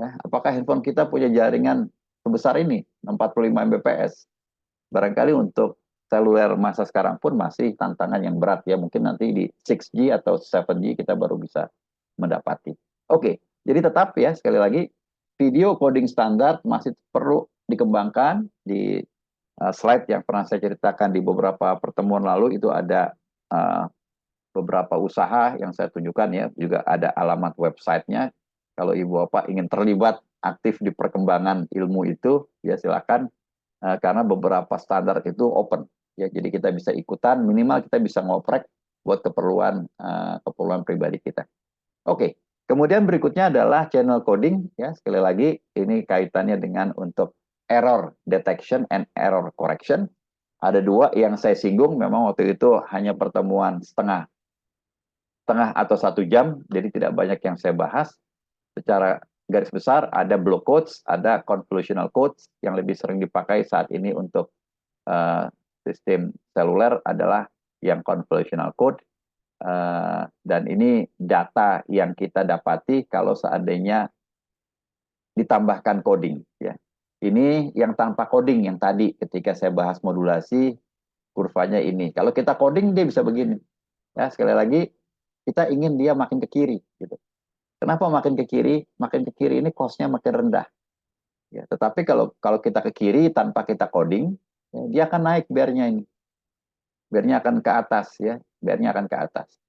Ya, apakah handphone kita punya jaringan sebesar ini, 45 Mbps? Barangkali untuk seluler masa sekarang pun masih tantangan yang berat ya. Mungkin nanti di 6G atau 7G kita baru bisa mendapati. Oke, jadi tetap ya sekali lagi video coding standar masih perlu dikembangkan. Di slide yang pernah saya ceritakan di beberapa pertemuan lalu itu ada beberapa usaha yang saya tunjukkan ya, juga ada alamat websitenya. Kalau ibu bapak ingin terlibat aktif di perkembangan ilmu itu, ya silakan, karena beberapa standar itu open. Ya, jadi kita bisa ikutan, minimal kita bisa ngoprek buat keperluan pribadi kita. Oke, kemudian berikutnya adalah channel coding. Ya, sekali lagi ini kaitannya dengan untuk error detection and error correction. Ada dua yang saya singgung, memang waktu itu hanya pertemuan setengah atau 1 jam, jadi tidak banyak yang saya bahas. Secara garis besar ada block codes, ada convolutional codes yang lebih sering dipakai saat ini untuk sistem seluler adalah yang convolutional code. Dan ini data yang kita dapati kalau seandainya ditambahkan coding. Ya. Ini yang tanpa coding, yang tadi ketika saya bahas modulasi, kurvanya ini. Kalau kita coding, dia bisa begini. Ya, sekali lagi, kita ingin dia makin ke kiri. Gitu. Kenapa makin ke kiri? Makin ke kiri ini cost-nya makin rendah. Ya, tetapi kalau kita ke kiri tanpa kita coding, ya, dia akan naik bear-nya ini. Bear-nya akan ke atas. Ya. Bear-nya akan ke atas.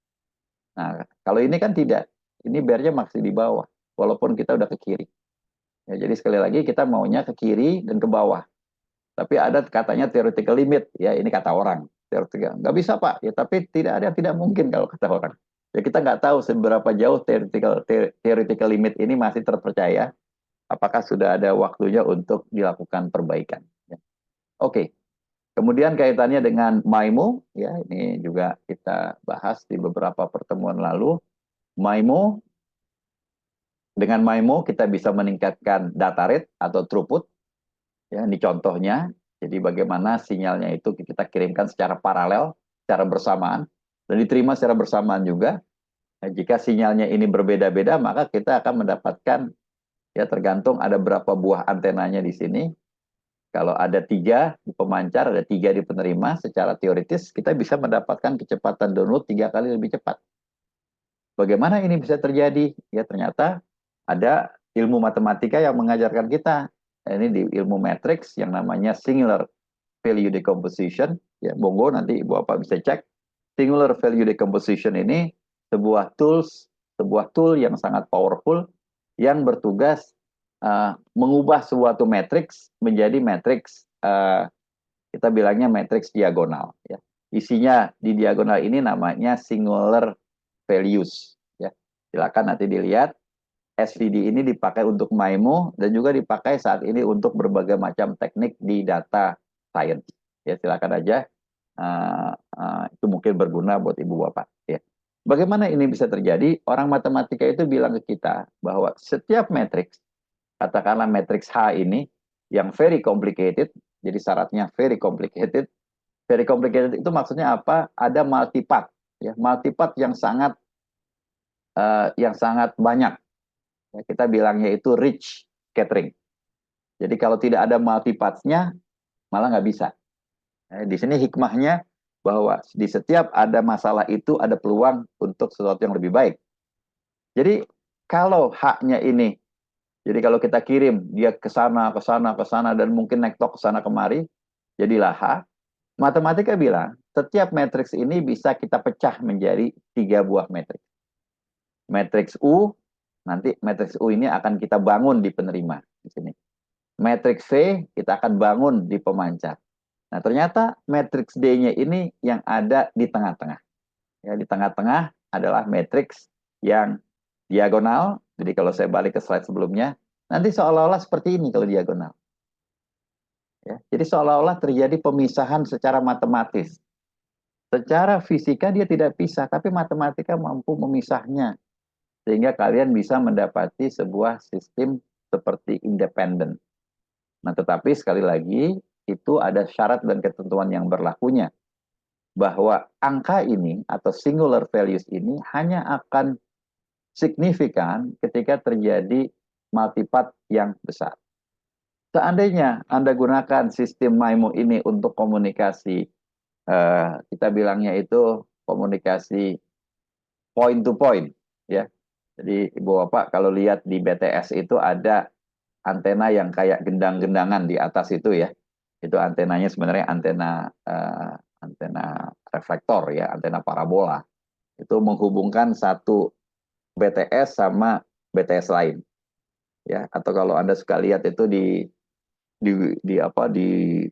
Nah, kalau ini kan tidak. Ini bear-nya masih di bawah. Walaupun kita udah ke kiri. Ya, jadi sekali lagi kita maunya ke kiri dan ke bawah. Tapi ada katanya theoretical limit. Ya, ini kata orang. Theoretical. Nggak bisa, Pak. Ya, tapi tidak ada yang tidak mungkin kalau kata orang. Ya, kita nggak tahu seberapa jauh theoretical limit ini masih terpercaya. Apakah sudah ada waktunya untuk dilakukan perbaikan. Ya. Oke. Kemudian kaitannya dengan MIMO. Ya, ini juga kita bahas di beberapa pertemuan lalu. MIMO, dengan MIMO kita bisa meningkatkan data rate atau throughput. Ya, ini contohnya. Jadi bagaimana sinyalnya itu kita kirimkan secara paralel, secara bersamaan, dan diterima secara bersamaan juga. Nah, jika sinyalnya ini berbeda-beda, maka kita akan mendapatkan, ya tergantung ada berapa buah antenanya di sini. Kalau ada 3 di pemancar, ada 3 di penerima, secara teoritis kita bisa mendapatkan kecepatan download 3 kali lebih cepat. Bagaimana ini bisa terjadi? Ya ternyata ada ilmu matematika yang mengajarkan kita. Ini di ilmu matrix yang namanya singular value decomposition. Ya, monggo nanti Ibu Bapak bisa cek. Singular value decomposition ini sebuah tool yang sangat powerful yang bertugas mengubah suatu matrix menjadi matrix, kita bilangnya matrix diagonal. Ya. Isinya di diagonal ini namanya singular values. Ya. Silakan nanti dilihat. SVD ini dipakai untuk MIMO dan juga dipakai saat ini untuk berbagai macam teknik di data science. Ya, silakan aja. Itu mungkin berguna buat Ibu Bapak. Ya. Bagaimana ini bisa terjadi? Orang matematika itu bilang ke kita bahwa setiap matriks, katakanlah matriks H ini, yang very complicated, jadi syaratnya very complicated. Very complicated itu maksudnya apa? Ada multipath, ya, multipath yang sangat banyak. Ya, kita bilangnya itu rich scattering. Jadi kalau tidak ada multipath-nya, malah nggak bisa. Di sini hikmahnya bahwa di setiap ada masalah itu ada peluang untuk sesuatu yang lebih baik. Jadi kalau haknya ini, jadi kalau kita kirim dia ke sana, dan mungkin nektok ke sana kemari, jadilah H. Matematika bilang setiap matriks ini bisa kita pecah menjadi 3 buah matriks. Matriks U, nanti matriks U ini akan kita bangun di penerima di sini. Matriks V kita akan bangun di pemancar. Nah, ternyata matriks D-nya ini yang ada di tengah-tengah. Ya, di tengah-tengah adalah matriks yang diagonal. Jadi kalau saya balik ke slide sebelumnya, nanti seolah-olah seperti ini kalau diagonal. Ya, jadi seolah-olah terjadi pemisahan secara matematis. Secara fisika dia tidak pisah, tapi matematika mampu memisahnya. Sehingga kalian bisa mendapati sebuah sistem seperti independen. Nah, tetapi sekali lagi, itu ada syarat dan ketentuan yang berlakunya. Bahwa angka ini atau singular values ini hanya akan signifikan ketika terjadi multipath yang besar. Seandainya Anda gunakan sistem MIMO ini untuk komunikasi, kita bilangnya itu komunikasi point to point, ya. Jadi Ibu Bapak kalau lihat di BTS itu ada antena yang kayak gendang-gendangan di atas itu ya. Itu antenanya sebenarnya antena reflektor ya, antena parabola. Itu menghubungkan satu BTS sama BTS lain. ya. Atau kalau Anda suka lihat itu di apa di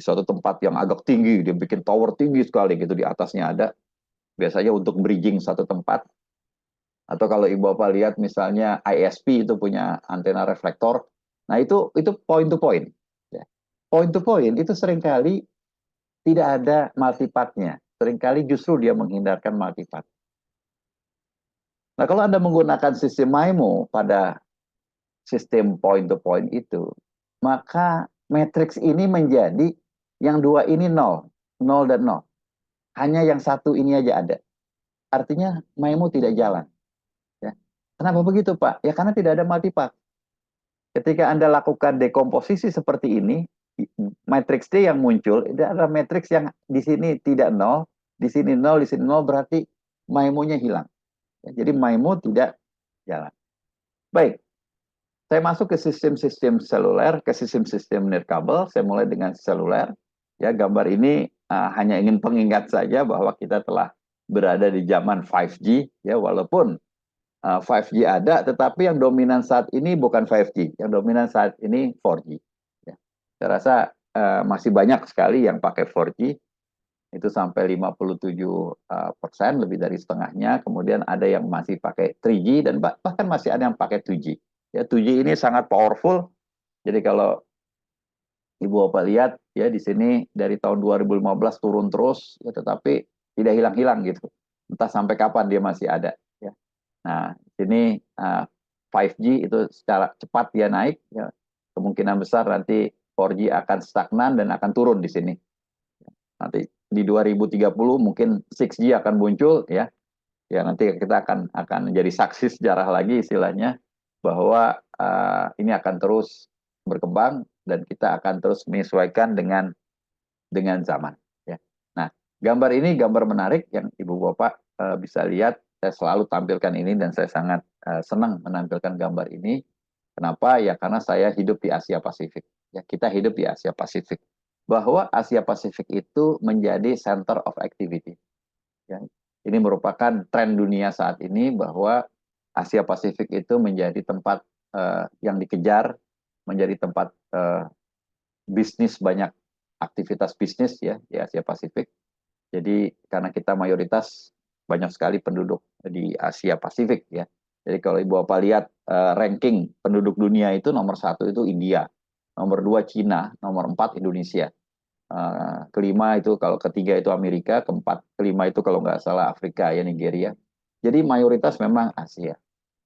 suatu tempat yang agak tinggi, dia bikin tower tinggi sekali gitu, di atasnya ada biasanya untuk bridging satu tempat. Atau kalau Ibu Bapak lihat misalnya ISP itu punya antena reflektor, nah itu point to point. Ya. Point to point itu seringkali tidak ada multipath-nya. Seringkali justru dia menghindarkan multipath. Nah, kalau Anda menggunakan sistem MIMO pada sistem point to point itu, maka matriks ini menjadi yang dua ini nol, nol dan nol. Hanya yang satu ini aja ada. Artinya MIMO tidak jalan. Ya. Kenapa begitu, Pak? Ya karena tidak ada multipath. Ketika Anda lakukan dekomposisi seperti ini, matriks D yang muncul, itu adalah matriks yang di sini tidak nol, di sini nol, di sini nol, berarti MIMO-nya hilang. Ya, jadi MIMO tidak jalan. Baik, saya masuk ke sistem-sistem seluler, ke sistem-sistem nirkabel. Saya mulai dengan seluler. Ya, gambar ini hanya ingin pengingat saja bahwa kita telah berada di zaman 5G. Ya, walaupun 5G ada, tetapi yang dominan saat ini bukan 5G. Yang dominan saat ini 4G. Ya. Saya rasa masih banyak sekali yang pakai 4G. Itu sampai 57%, lebih dari setengahnya. Kemudian ada yang masih pakai 3G, dan bahkan masih ada yang pakai 2G. Ya, 2G ini sangat powerful. Jadi kalau Ibu Bapak lihat ya di sini dari tahun 2015 turun terus, ya, tetapi tidak hilang-hilang gitu. Entah sampai kapan dia masih ada. Ya. Nah, sini 5G itu secara cepat dia naik, ya. Kemungkinan besar nanti 4G akan stagnan dan akan turun di sini. Nanti di 2030 mungkin 6G akan muncul, ya. Ya nanti kita akan menjadi saksi sejarah lagi istilahnya, bahwa ini akan terus berkembang dan kita akan terus menyesuaikan dengan zaman. Ya. Nah, gambar ini gambar menarik yang Ibu Bapak bisa lihat. Saya selalu tampilkan ini dan saya sangat senang menampilkan gambar ini. Kenapa? Ya karena saya hidup di Asia Pasifik. Ya, kita hidup di Asia Pasifik. Bahwa Asia Pasifik itu menjadi center of activity. Ya. Ini merupakan tren dunia saat ini bahwa Asia Pasifik itu menjadi tempat yang dikejar, menjadi tempat bisnis, banyak aktivitas bisnis ya di Asia Pasifik. Jadi karena kita mayoritas banyak sekali penduduk di Asia Pasifik ya. Jadi kalau Ibu Bapak lihat ranking penduduk dunia itu nomor satu itu India, nomor dua Cina, nomor empat Indonesia. Kelima itu, kalau ketiga itu Amerika, keempat, kelima itu kalau nggak salah Afrika ya, Nigeria. Jadi mayoritas memang Asia.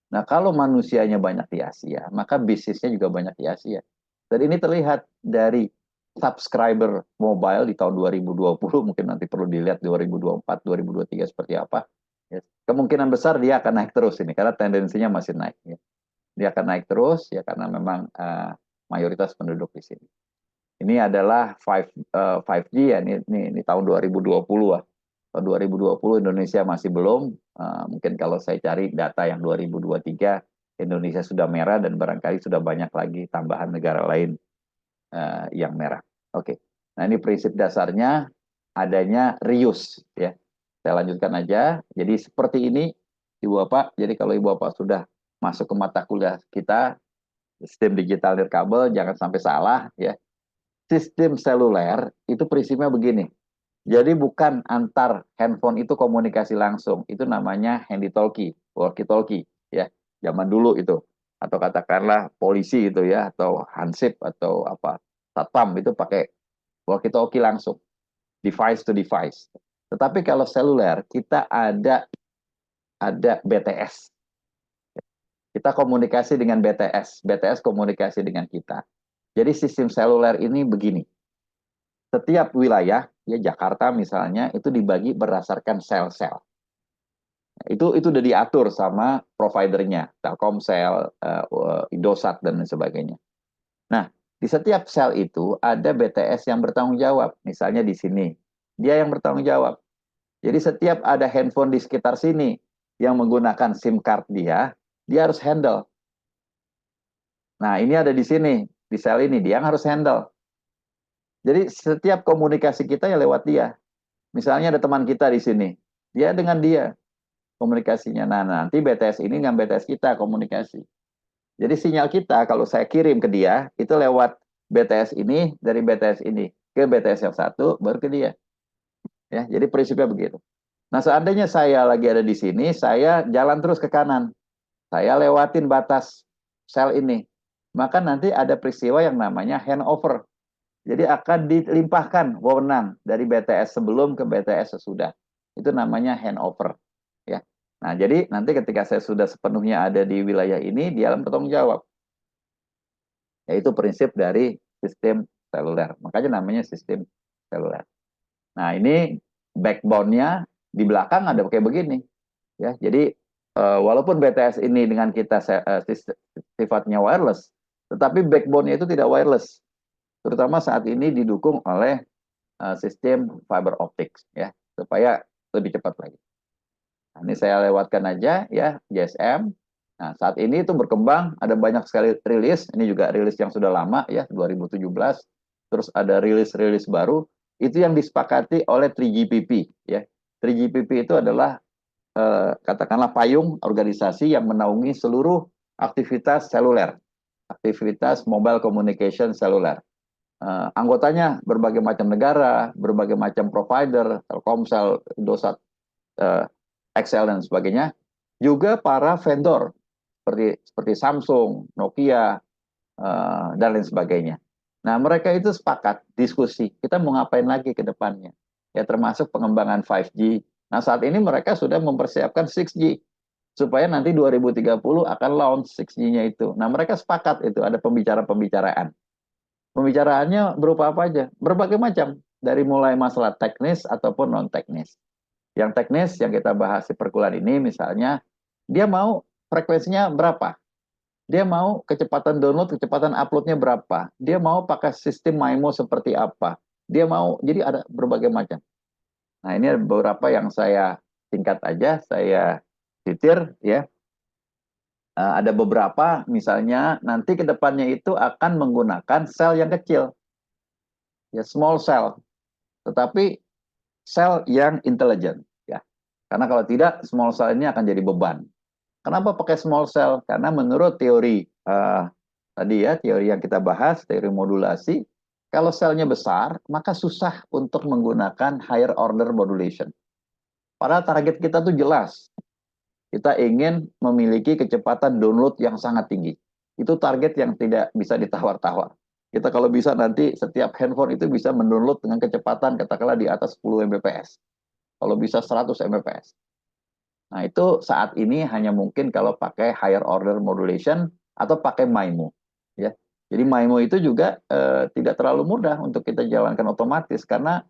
Nah kalau manusianya banyak di Asia, maka bisnisnya juga banyak di Asia. Dan ini terlihat dari subscriber mobile di tahun 2020, mungkin nanti perlu dilihat 2024, 2023 seperti apa. Ya, kemungkinan besar dia akan naik terus ini, karena tendensinya masih naik. Ya. Dia akan naik terus ya karena memang mayoritas penduduk di sini. Ini adalah 5G ya, ini tahun 2020 lah. Tahun 2020 Indonesia masih belum. Mungkin kalau saya cari data yang 2023, Indonesia sudah merah dan barangkali sudah banyak lagi tambahan negara lain yang merah. Oke. Nah, ini prinsip dasarnya adanya reuse ya. Saya lanjutkan aja. Jadi seperti ini Ibu Bapak. Jadi kalau Ibu Bapak sudah masuk ke mata kuliah kita, sistem digital nirkabel, jangan sampai salah ya. Sistem seluler itu prinsipnya begini. Jadi bukan antar handphone itu komunikasi langsung. Itu namanya handy talkie, walkie talkie ya. Zaman dulu itu. Atau katakanlah polisi itu ya, atau hansip atau apa, satpam itu pakai walkie talkie langsung, device to device. Tetapi kalau seluler kita ada BTS. Kita komunikasi dengan BTS, BTS komunikasi dengan kita. Jadi sistem seluler ini begini. Setiap wilayah, ya Jakarta misalnya, itu dibagi berdasarkan sel-sel. Itu udah diatur sama providernya, Telkomsel, Indosat, dan sebagainya. Nah, di setiap sel itu ada BTS yang bertanggung jawab. Misalnya di sini, dia yang bertanggung jawab. Jadi setiap ada handphone di sekitar sini yang menggunakan SIM card dia harus handle. Nah, ini ada di sini, di sel ini, dia yang harus handle. Jadi setiap komunikasi kita ya lewat dia. Misalnya ada teman kita di sini, dia dengan dia komunikasinya. Nah, nanti BTS ini dengan BTS kita komunikasi. Jadi sinyal kita kalau saya kirim ke dia itu lewat BTS ini, dari BTS ini ke BTS yang satu baru ke dia. Ya, jadi prinsipnya begitu. Nah, seandainya saya lagi ada di sini, saya jalan terus ke kanan. Saya lewatin batas sel ini. Maka nanti ada peristiwa yang namanya handover. Jadi akan dilimpahkan wewenang dari BTS sebelum ke BTS sesudah. Itu namanya handover. Ya. Nah, jadi nanti ketika saya sudah sepenuhnya ada di wilayah ini, dia akan bertanggung jawab. Yaitu prinsip dari sistem seluler. Makanya namanya sistem seluler. Nah, ini backbone-nya di belakang ada kayak begini. Ya, jadi walaupun BTS ini dengan kita sifatnya wireless, tetapi backbone-nya itu tidak wireless. Terutama saat ini didukung oleh sistem fiber optics ya, supaya lebih cepat lagi. Nah, ini saya lewatkan aja ya GSM. Nah, saat ini itu berkembang, ada banyak sekali rilis. Ini juga rilis yang sudah lama ya, 2017. Terus ada rilis-rilis baru. Itu yang disepakati oleh 3GPP ya. 3GPP itu adalah katakanlah payung organisasi yang menaungi seluruh aktivitas seluler, aktivitas mobile communication seluler. Anggotanya berbagai macam negara, berbagai macam provider, Telkomsel, Indosat, Excel dan sebagainya, juga para vendor seperti Samsung, Nokia, dan lain sebagainya. Nah, mereka itu sepakat diskusi, kita mau ngapain lagi ke depannya. Ya, termasuk pengembangan 5G. Nah, saat ini mereka sudah mempersiapkan 6G supaya nanti 2030 akan launch 6G-nya itu. Nah, mereka sepakat itu ada pembicaraan. Pembicaraannya berupa apa aja? Berbagai macam, dari mulai masalah teknis ataupun non teknis. Yang teknis yang kita bahas di perkuliahan ini misalnya dia mau frekuensinya berapa? Dia mau kecepatan download, kecepatan uploadnya berapa? Dia mau pakai sistem MIMO seperti apa? Dia mau, jadi ada berbagai macam. Nah, ini ada beberapa yang saya singkat aja, saya titir ya. Ada beberapa, misalnya nanti ke depannya itu akan menggunakan sel yang kecil, ya small cell, tetapi sel yang intelijen, ya. Karena kalau tidak, small cell ini akan jadi beban. Kenapa pakai small cell? Karena menurut teori tadi ya, teori yang kita bahas, teori modulasi, kalau selnya besar, maka susah untuk menggunakan higher order modulation. Padahal target kita tuh jelas. Kita ingin memiliki kecepatan download yang sangat tinggi. Itu target yang tidak bisa ditawar-tawar. Kita kalau bisa nanti setiap handphone itu bisa mendownload dengan kecepatan katakanlah di atas 10 Mbps. Kalau bisa 100 Mbps. Nah, itu saat ini hanya mungkin kalau pakai higher order modulation atau pakai MIMO. Ya. Jadi MIMO itu juga tidak terlalu mudah untuk kita jalankan otomatis karena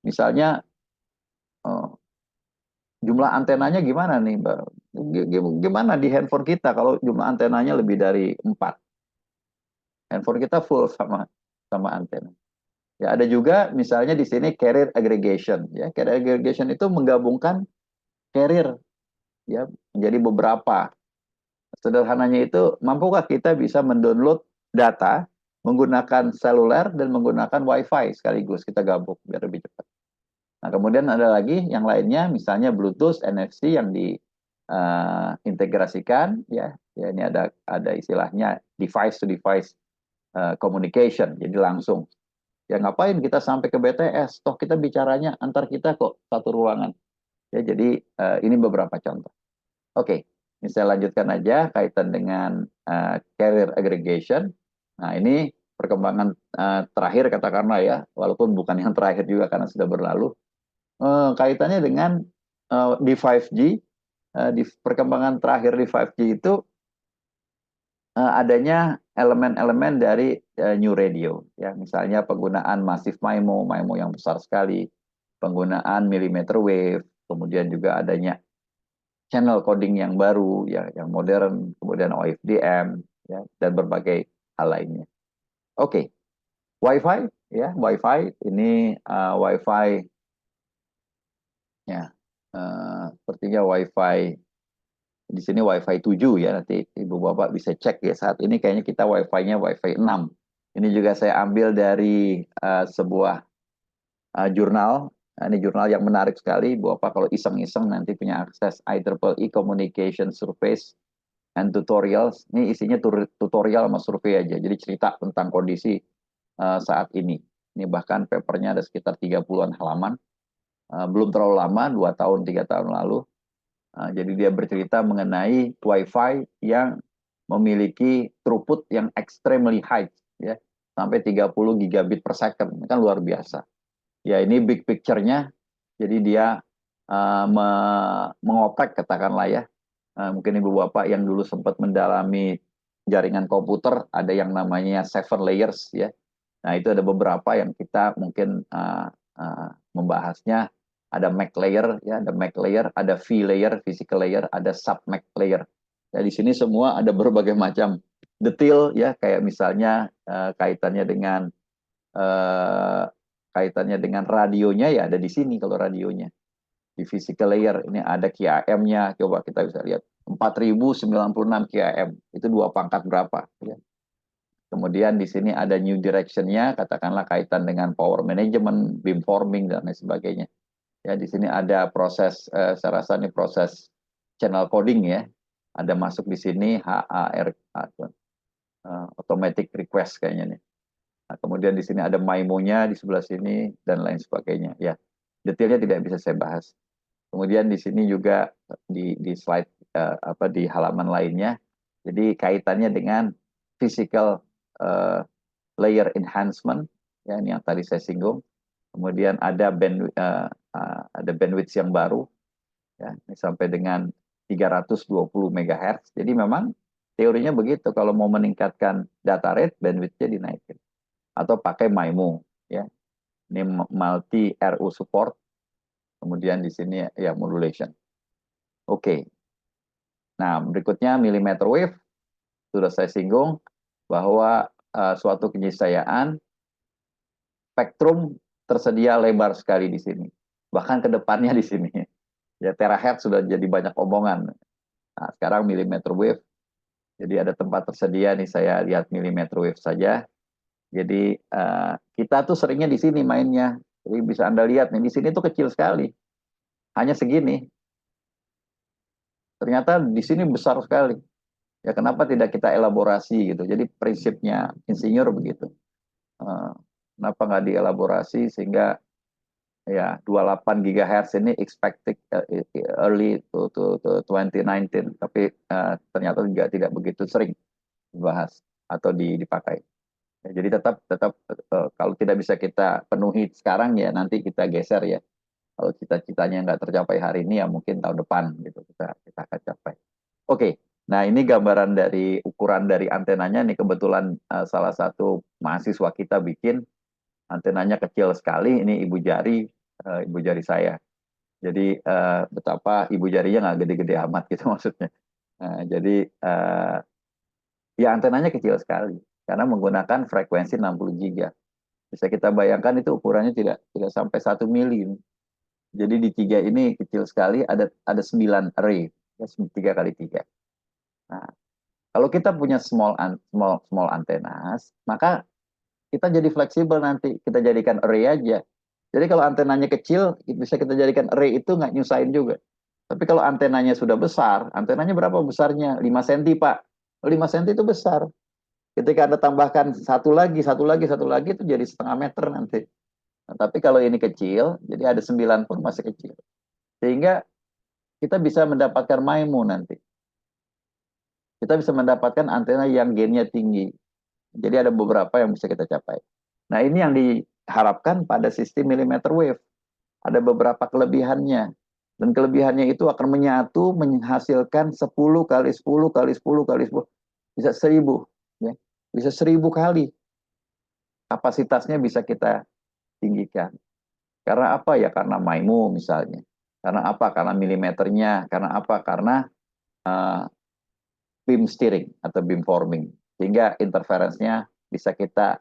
misalnya eh, jumlah antenanya gimana nih, Mbak? Gimana di handphone kita kalau jumlah antenanya lebih dari 4? Handphone kita full sama sama antena. Ya, ada juga misalnya di sini carrier aggregation. Ya, carrier aggregation itu menggabungkan carrier ya menjadi beberapa. Sederhananya itu, mampukah kita bisa mendownload data menggunakan seluler dan menggunakan WiFi sekaligus kita gabung biar lebih cepat. Nah, kemudian ada lagi yang lainnya, misalnya Bluetooth, NFC yang diintegrasikan, ya. Ya, ini ada istilahnya device to device communication, jadi langsung. Ya ngapain kita sampai ke BTS? Toh kita bicaranya antar kita kok satu ruangan. Ya, jadi ini beberapa contoh. Oke, ini saya lanjutkan aja kaitan dengan carrier aggregation. Nah, ini perkembangan terakhir katakanlah ya, walaupun bukan yang terakhir juga karena sudah berlalu. Kaitannya dengan di 5G, di perkembangan terakhir di 5G itu adanya elemen-elemen dari new radio. Ya, misalnya penggunaan massive MIMO, MIMO yang besar sekali, penggunaan millimeter wave, kemudian juga adanya channel coding yang baru, ya, yang modern, kemudian OFDM, ya, dan berbagai hal lainnya. Oke, WiFi, ya, WiFi ini WiFi, ya, sepertinya WiFi di sini WiFi 7 ya, nanti ibu bapak bisa cek ya. Saat ini kayaknya kita WiFi-nya WiFi 6. Ini juga saya ambil dari sebuah jurnal. Nah, ini jurnal yang menarik sekali, bapak kalau iseng-iseng nanti punya akses IEEE Communication Surface and tutorials. Ini isinya tutorial sama survei aja. Jadi cerita tentang kondisi saat ini. Ini bahkan papernya ada sekitar 30-an halaman. Belum terlalu lama, 2 tahun, 3 tahun lalu. Jadi dia bercerita mengenai Wi-Fi yang memiliki throughput yang extremely high, ya, sampai 30 gigabit per second. Ini kan luar biasa. Ya, ini big picture-nya. Jadi dia mengoprek, katakanlah ya. Mungkin ibu bapak yang dulu sempat mendalami jaringan komputer, ada yang namanya 7 layers, ya. Nah, itu ada beberapa yang kita mungkin membahasnya. Ada MAC layer, ya, ada MAC layer, ada V layer, physical layer, ada sub MAC layer. Ya, di sini semua ada berbagai macam detail, ya, kayak misalnya kaitannya dengan radionya, ya ada di sini kalau radionya. Di physical layer ini ada QAM-nya, coba kita bisa lihat 4096 QAM, itu 2 pangkat berapa, ya. Kemudian di sini ada new direction-nya, katakanlah kaitan dengan power management, beamforming dan lain sebagainya. Ya, di sini ada proses, saya rasa ini proses channel coding, ya. Ada masuk di sini HAR, automatic request kayaknya nih. Nah, kemudian di sini ada MIMO-nya di sebelah sini dan lain sebagainya. Ya, detailnya tidak bisa saya bahas. Kemudian di sini juga di slide di halaman lainnya. Jadi kaitannya dengan physical layer enhancement, ya, ini yang tadi saya singgung. Kemudian ada bandwidth yang baru, ya, ini sampai dengan 320 MHz. Jadi memang teorinya begitu, kalau mau meningkatkan data rate, bandwidth-nya dinaikin. Atau pakai MIMO, ya. Ini multi RU support. Kemudian di sini ya modulation. Oke. Nah, berikutnya millimeter wave. Sudah saya singgung bahwa suatu keniscayaan spektrum tersedia lebar sekali di sini. Bahkan ke depannya di sini. Ya, terahertz sudah jadi banyak omongan. Nah, sekarang millimeter wave. Jadi ada tempat tersedia nih, saya lihat millimeter wave saja. Jadi kita tuh seringnya di sini mainnya. Jadi bisa Anda lihat nih, di sini tuh kecil sekali. Hanya segini. Ternyata di sini besar sekali. Ya, kenapa tidak kita elaborasi gitu. Jadi prinsipnya insinyur begitu. Kenapa nggak dielaborasi sehingga ya 28 GHz ini expected early to 2019, tapi ternyata juga tidak begitu sering dibahas atau dipakai. Ya, jadi tetap kalau tidak bisa kita penuhi sekarang, ya nanti kita geser, ya. Kalau cita-citanya nggak tercapai hari ini, ya mungkin tahun depan gitu kita akan capai. Oke. Nah, ini gambaran dari ukuran dari antenanya. Ini kebetulan salah satu mahasiswa kita bikin. Antenanya kecil sekali, ini ibu jari saya. Jadi betapa ibu jarinya nggak gede-gede amat gitu maksudnya. Jadi ya antenanya kecil sekali karena menggunakan frekuensi 60 giga. Bisa kita bayangkan itu ukurannya tidak sampai 1 mili. Jadi di 3 ini kecil sekali, ada 9 array, ya, 3 kali 3. Nah, kalau kita punya small antennas, maka kita jadi fleksibel nanti. Kita jadikan array aja. Jadi kalau antenanya kecil, bisa kita jadikan array, itu nggak nyusahin juga. Tapi kalau antenanya sudah besar, antenanya berapa besarnya? 5 cm, Pak. 5 cm itu besar. Ketika Anda tambahkan satu lagi, itu jadi setengah meter nanti. Nah, tapi kalau ini kecil, jadi ada 9 pun masih kecil. Sehingga kita bisa mendapatkan MIMO nanti. Kita bisa mendapatkan antena yang gainnya tinggi. Jadi ada beberapa yang bisa kita capai. Nah, ini yang diharapkan pada sistem millimeter wave. Ada beberapa kelebihannya. Dan kelebihannya itu akan menyatu menghasilkan 10 kali 10 kali 10 kali 10. Bisa 1000. Ya. Bisa 1000 kali. Kapasitasnya bisa kita tinggikan. Karena apa ya? Karena MIMO misalnya. Karena apa? Karena milimeternya. Karena apa? Karena beam steering atau beam forming. Sehingga interference-nya bisa kita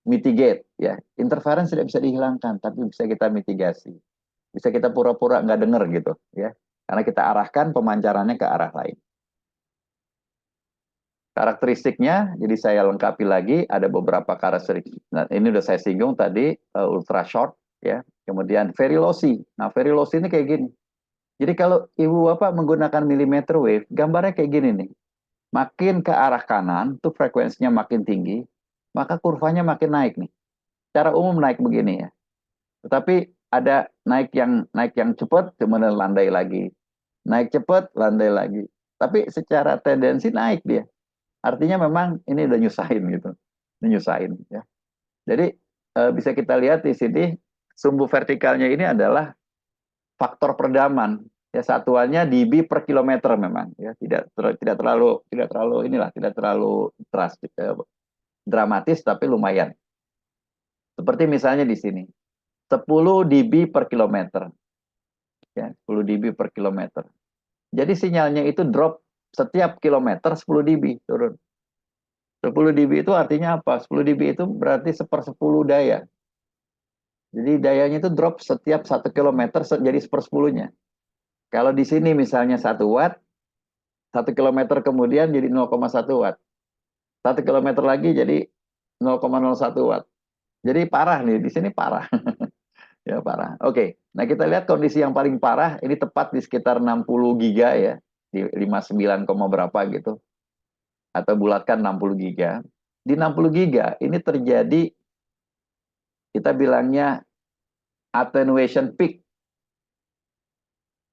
mitigate, ya. Interference tidak bisa dihilangkan, tapi bisa kita mitigasi. Bisa kita pura-pura nggak dengar gitu, ya. Karena kita arahkan pemancarannya ke arah lain. Karakteristiknya, jadi saya lengkapi lagi, ada beberapa karakteristik. Nah, ini udah saya singgung tadi, ultra short, ya. Kemudian very lossy. Nah, very lossy ini kayak gini. Jadi kalau ibu bapak menggunakan millimeter wave, gambarnya kayak gini nih. Makin ke arah kanan, tuh frekuensinya makin tinggi, maka kurvanya makin naik nih. Secara umum naik begini ya. Tetapi ada naik yang cepat, kemudian landai lagi. Naik cepat, landai lagi. Tapi secara tendensi naik dia. Artinya memang ini udah nyusahin gitu. Ini nyusahin ya. Jadi bisa kita lihat di sini sumbu vertikalnya ini adalah faktor peredaman. Ya satuannya dB per kilometer memang ya tidak terlalu inilah tidak terlalu drastis dramatis tapi lumayan. Seperti misalnya di sini 10 dB per kilometer ya 10 dB per kilometer. Jadi sinyalnya itu drop setiap kilometer 10 dB turun. 10 dB itu artinya apa? 10 dB itu berarti sepersepuluh daya. Jadi dayanya itu drop setiap 1 kilometer jadi sepersepuluhnya. Kalau di sini misalnya 1 watt, 1 kilometer kemudian jadi 0,1 watt. 1 kilometer lagi jadi 0,01 watt. Jadi parah nih, di sini parah. Ya parah. Oke, nah kita lihat kondisi yang paling parah, ini tepat di sekitar 60 giga ya, di 59, berapa gitu. Atau bulatkan 60 giga. Di 60 giga ini terjadi, kita bilangnya attenuation peak.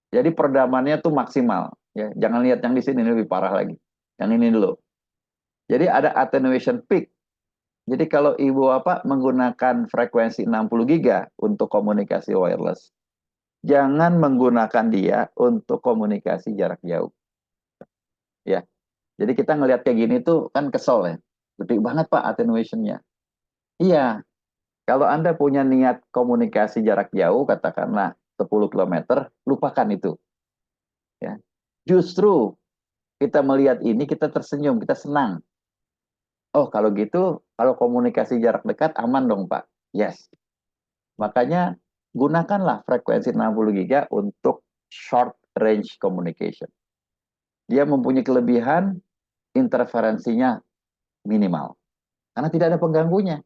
Jadi peredamannya tuh maksimal. Ya, jangan lihat yang di sini, ini lebih parah lagi. Yang ini dulu. Jadi ada attenuation peak. Jadi kalau ibu apa menggunakan frekuensi 60 giga untuk komunikasi wireless, jangan menggunakan dia untuk komunikasi jarak jauh. Ya. Jadi kita ngelihat kayak gini tuh kan kesel ya. Gede banget Pak attenuation-nya. Iya. Kalau Anda punya niat komunikasi jarak jauh, katakanlah 10 kilometer, lupakan itu. Ya. Justru kita melihat ini, kita tersenyum, kita senang. Oh, kalau gitu, kalau komunikasi jarak dekat, aman dong, Pak. Yes. Makanya, gunakanlah frekuensi 60 giga untuk short range communication. Dia mempunyai kelebihan, interferensinya minimal. Karena tidak ada pengganggunya.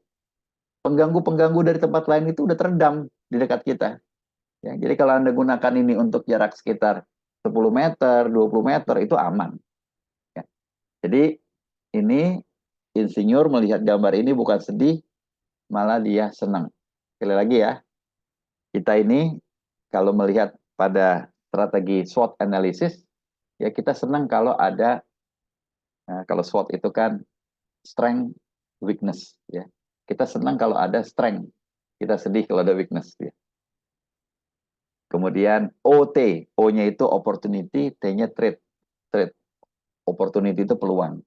Pengganggu-pengganggu dari tempat lain itu udah teredam di dekat kita. Ya, jadi kalau Anda gunakan ini untuk jarak sekitar 10 meter, 20 meter, itu aman. Ya. Jadi, ini insinyur melihat gambar ini bukan sedih, malah dia senang. Sekali lagi ya, kita ini kalau melihat pada strategi SWOT analysis, ya kita senang kalau ada, kalau SWOT itu kan strength, weakness. Ya. Kita senang kalau ada strength, kita sedih kalau ada weakness. Ya. Kemudian OT, O-nya itu opportunity, T-nya threat. Threat, opportunity itu peluang.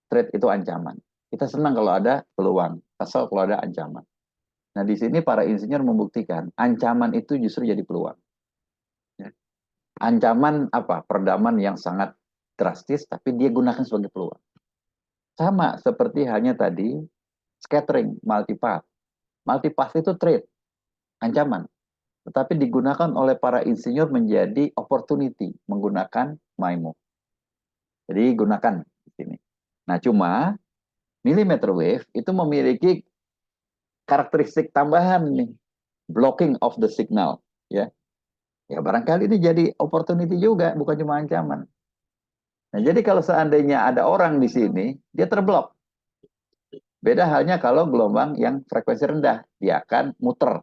Threat itu ancaman. Kita senang kalau ada peluang, kesal kalau ada ancaman. Nah, di sini para insinyur membuktikan ancaman itu justru jadi peluang. Ya. Ancaman apa? Peredaman yang sangat drastis, tapi dia gunakan sebagai peluang. Sama seperti hanya tadi scattering, multipath. Multipath itu threat, ancaman. Tetapi digunakan oleh para insinyur menjadi opportunity menggunakan MIMO. Jadi gunakan di sini. Nah, cuma millimeter wave itu memiliki karakteristik tambahan nih, blocking of the signal, ya. Ya barangkali ini jadi opportunity juga, bukan cuma ancaman. Nah, jadi kalau seandainya ada orang di sini, dia terblok. Beda halnya kalau gelombang yang frekuensi rendah, dia akan muter,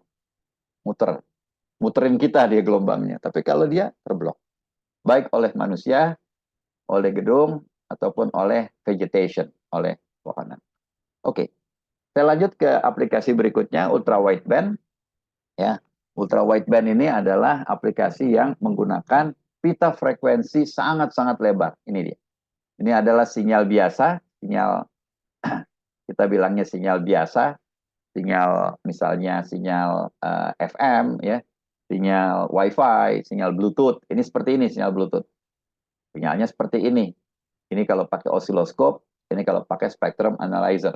muter, muterin kita dia gelombangnya. Tapi kalau dia terblok, baik oleh manusia, oleh gedung, ataupun oleh vegetation, oleh pohonan. Oke, saya lanjut ke aplikasi berikutnya, ultra wideband. Ya, ultra wideband ini adalah aplikasi yang menggunakan pita frekuensi sangat-sangat lebar. Ini dia. Ini adalah sinyal biasa, sinyal kita bilangnya sinyal biasa, sinyal misalnya sinyal FM, ya, sinyal WiFi, sinyal Bluetooth. Ini seperti ini sinyal Bluetooth. Sinyalnya seperti ini. Ini kalau pakai osiloskop, ini kalau pakai spectrum analyzer.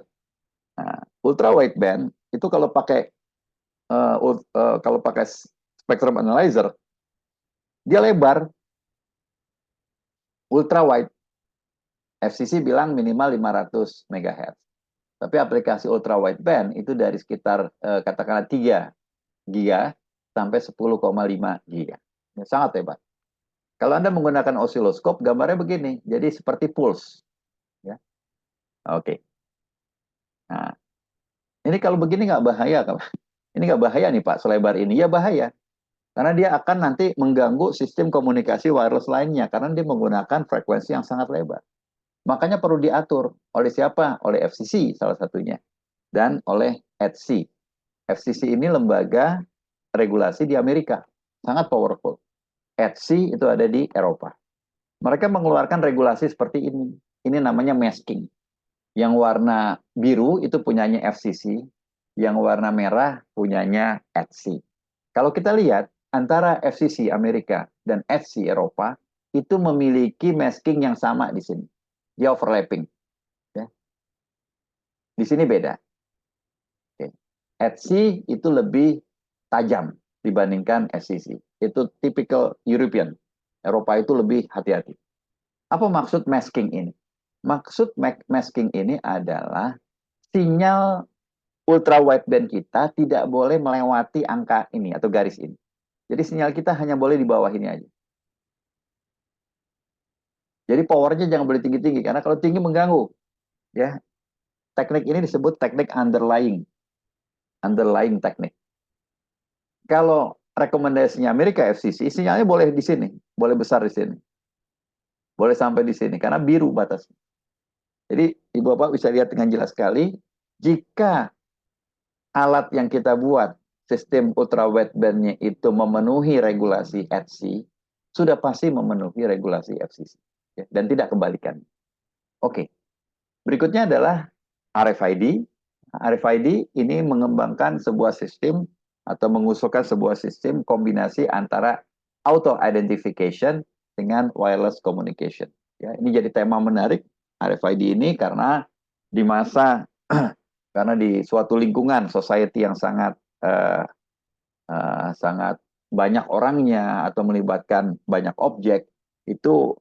Nah, ultra wideband itu kalau pakai spectrum analyzer, dia lebar, ultra wide. FCC bilang minimal 500 MHz. Tapi aplikasi ultra wideband itu dari sekitar katakanlah 3 giga sampai 10,5 giga. Sangat hebat. Kalau Anda menggunakan osiloskop, gambarnya begini. Jadi seperti pulse. Oke. Nah, ini kalau begini nggak bahaya, kalau ini nggak bahaya nih Pak, selebar ini ya bahaya. Karena dia akan nanti mengganggu sistem komunikasi wireless lainnya, karena dia menggunakan frekuensi yang sangat lebar. Makanya perlu diatur oleh siapa? Oleh FCC salah satunya, dan oleh ETSI. FCC ini lembaga regulasi di Amerika, sangat powerful. ETSI itu ada di Eropa. Mereka mengeluarkan regulasi seperti ini. Ini namanya masking. Yang warna biru itu punyanya FCC, yang warna merah punyanya ETSI. Kalau kita lihat antara FCC Amerika dan ETSI Eropa itu memiliki masking yang sama di sini. Dia overlapping. Ya. Di sini beda. Oke. ETSI itu lebih tajam dibandingkan FCC. Itu typical European. Eropa itu lebih hati-hati. Apa maksud masking ini? Maksud masking ini adalah sinyal ultra wideband kita tidak boleh melewati angka ini atau garis ini. Jadi sinyal kita hanya boleh di bawah ini aja. Jadi powernya jangan boleh tinggi-tinggi karena kalau tinggi mengganggu. Ya, teknik ini disebut teknik underlying teknik. Kalau rekomendasinya Amerika FCC, sinyalnya boleh di sini, boleh besar di sini, boleh sampai di sini karena biru batasnya. Jadi ibu bapak bisa lihat dengan jelas sekali, jika alat yang kita buat sistem ultra wideband-nya itu memenuhi regulasi ETSI, sudah pasti memenuhi regulasi FCC, ya, dan tidak kebalikan. Oke, berikutnya adalah RFID. RFID ini mengembangkan sebuah sistem atau mengusulkan sebuah sistem kombinasi antara auto identification dengan wireless communication. Ya, ini jadi tema menarik RFID ini karena di masa karena di suatu lingkungan society yang sangat banyak orangnya atau melibatkan banyak objek, itu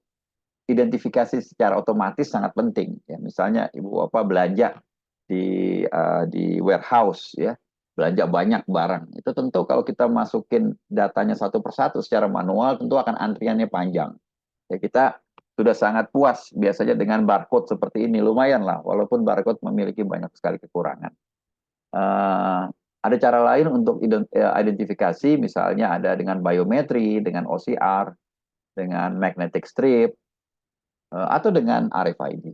identifikasi secara otomatis sangat penting. Ya, misalnya ibu bapak belanja di warehouse, ya, belanja banyak barang, itu tentu kalau kita masukin datanya satu persatu secara manual tentu akan antriannya panjang. Ya, kita sudah sangat puas biasanya dengan barcode seperti ini, lumayan lah, walaupun barcode memiliki banyak sekali kekurangan. Uh, ada cara lain untuk identifikasi, misalnya ada dengan biometri, dengan OCR, dengan magnetic strip, atau dengan RFID.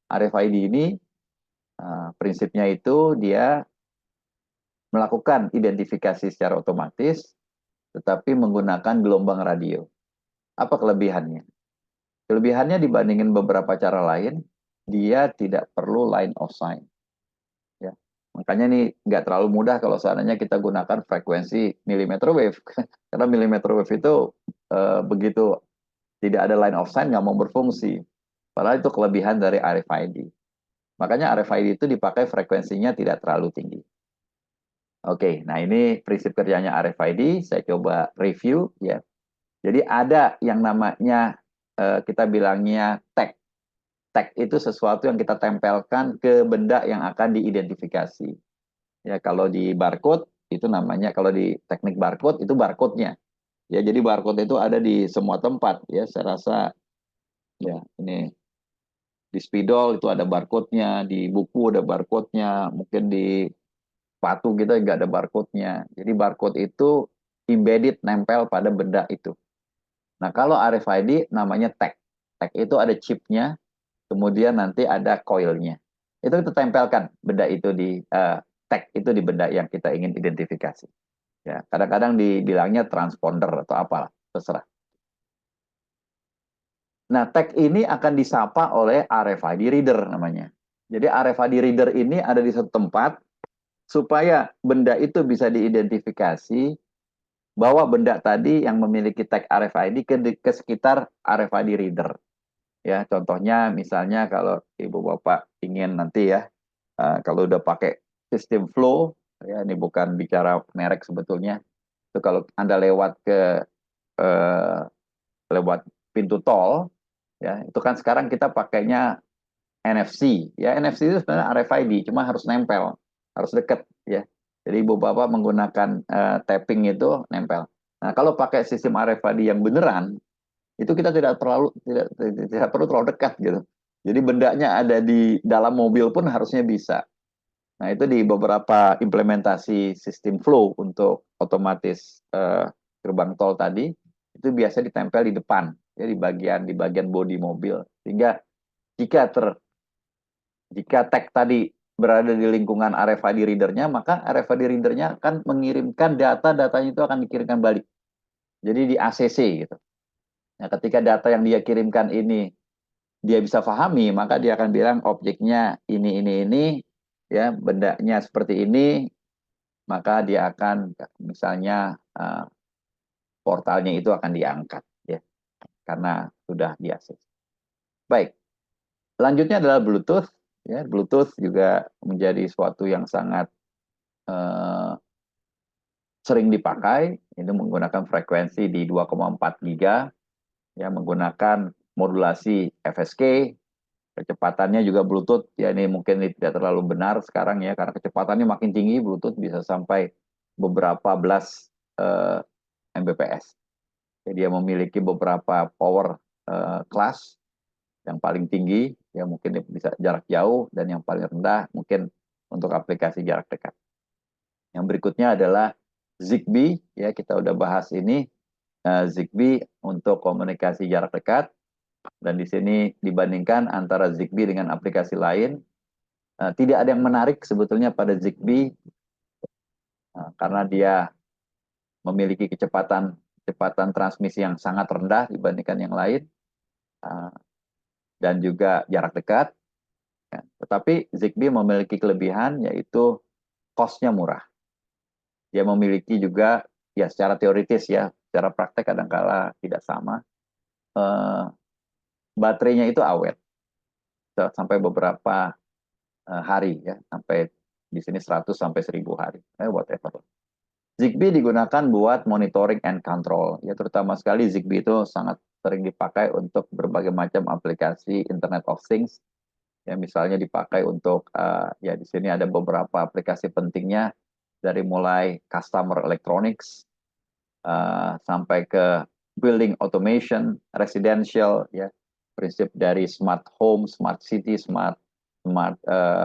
RFID ini prinsipnya itu dia melakukan identifikasi secara otomatis, tetapi menggunakan gelombang radio. Apa kelebihannya? Kelebihannya dibandingin beberapa cara lain, dia tidak perlu line of sight. Ya. Makanya ini nggak terlalu mudah kalau seandainya kita gunakan frekuensi millimeter wave. Karena millimeter wave itu begitu tidak ada line of sight nggak mau berfungsi. Padahal itu kelebihan dari RFID. Makanya RFID itu dipakai frekuensinya tidak terlalu tinggi. Oke, nah ini prinsip kerjanya RFID. Saya coba review ya. Jadi ada yang namanya kita bilangnya tag. Tag itu sesuatu yang kita tempelkan ke benda yang akan diidentifikasi. Ya, kalau di barcode itu namanya, kalau di teknik barcode itu barcode-nya. Ya, jadi barcode itu ada di semua tempat ya. Saya rasa ya ini di spidol itu ada barcode-nya, di buku ada barcode-nya, mungkin di sepatu kita nggak ada barcode-nya. Jadi barcode itu embedded, nempel pada benda itu. Nah, kalau RFID namanya tag. Tag itu ada chipnya, kemudian nanti ada coil-nya. Itu kita tempelkan benda itu di tag itu di benda yang kita ingin identifikasi. Ya, kadang-kadang dibilangnya transponder atau apalah, terserah. Nah, tag ini akan disapa oleh RFID reader namanya. Jadi RFID reader ini ada di satu tempat supaya benda itu bisa diidentifikasi, bawa benda tadi yang memiliki tag RFID ke sekitar RFID reader. Ya, contohnya misalnya kalau ibu bapak ingin nanti ya, kalau udah pakai sistem flow, ya ini bukan bicara merek sebetulnya, itu kalau Anda eh, lewat pintu tol, ya itu kan sekarang kita pakainya NFC. Ya, NFC itu sebenarnya RFID, cuma harus nempel, harus dekat ya. Jadi ibu bapak menggunakan tapping itu nempel. Nah, kalau pakai sistem RFID yang beneran, itu kita tidak perlu terlalu dekat gitu. Jadi bendanya ada di dalam mobil pun harusnya bisa. Nah, itu di beberapa implementasi sistem flow untuk otomatis gerbang tol tadi itu biasa ditempel di depan, ya di bagian bodi mobil. Sehingga jika jika tag tadi berada di lingkungan RFID readernya, maka RFID readernya akan mengirimkan datanya itu akan dikirimkan balik. Jadi di ACC gitu. Nah, ketika data yang dia kirimkan ini dia bisa pahami, maka dia akan bilang objeknya ini, ya bendanya seperti ini, maka dia akan misalnya portalnya itu akan diangkat, ya, karena sudah di ACC. Baik, selanjutnya adalah Bluetooth. Ya, Bluetooth juga menjadi suatu yang sangat eh, sering dipakai. Ini menggunakan frekuensi di 2,4 giga, ya, menggunakan modulasi FSK. Kecepatannya juga Bluetooth, ya ini mungkin tidak terlalu benar sekarang ya, karena kecepatannya makin tinggi, Bluetooth bisa sampai beberapa belas Mbps. Jadi dia memiliki beberapa power class yang paling tinggi, ya mungkin bisa jarak jauh, dan yang paling rendah mungkin untuk aplikasi jarak dekat. Yang berikutnya adalah Zigbee, ya kita udah bahas ini, Zigbee untuk komunikasi jarak dekat, dan di sini dibandingkan antara Zigbee dengan aplikasi lain, tidak ada yang menarik sebetulnya pada Zigbee, karena dia memiliki kecepatan transmisi yang sangat rendah dibandingkan yang lain, dan juga jarak dekat. Ya. Tetapi Zigbee memiliki kelebihan, yaitu cost-nya murah. Dia memiliki juga, ya secara teoritis ya, secara praktek kadangkala tidak sama. Baterainya itu awet sampai beberapa hari, ya, sampai di sini 100 sampai 1000 hari, whatever. Zigbee digunakan buat monitoring and control, ya terutama sekali Zigbee itu sangat sering dipakai untuk berbagai macam aplikasi Internet of Things. Ya misalnya dipakai untuk ya di sini ada beberapa aplikasi pentingnya, dari mulai customer electronics sampai ke building automation, residential, ya prinsip dari smart home, smart city, smart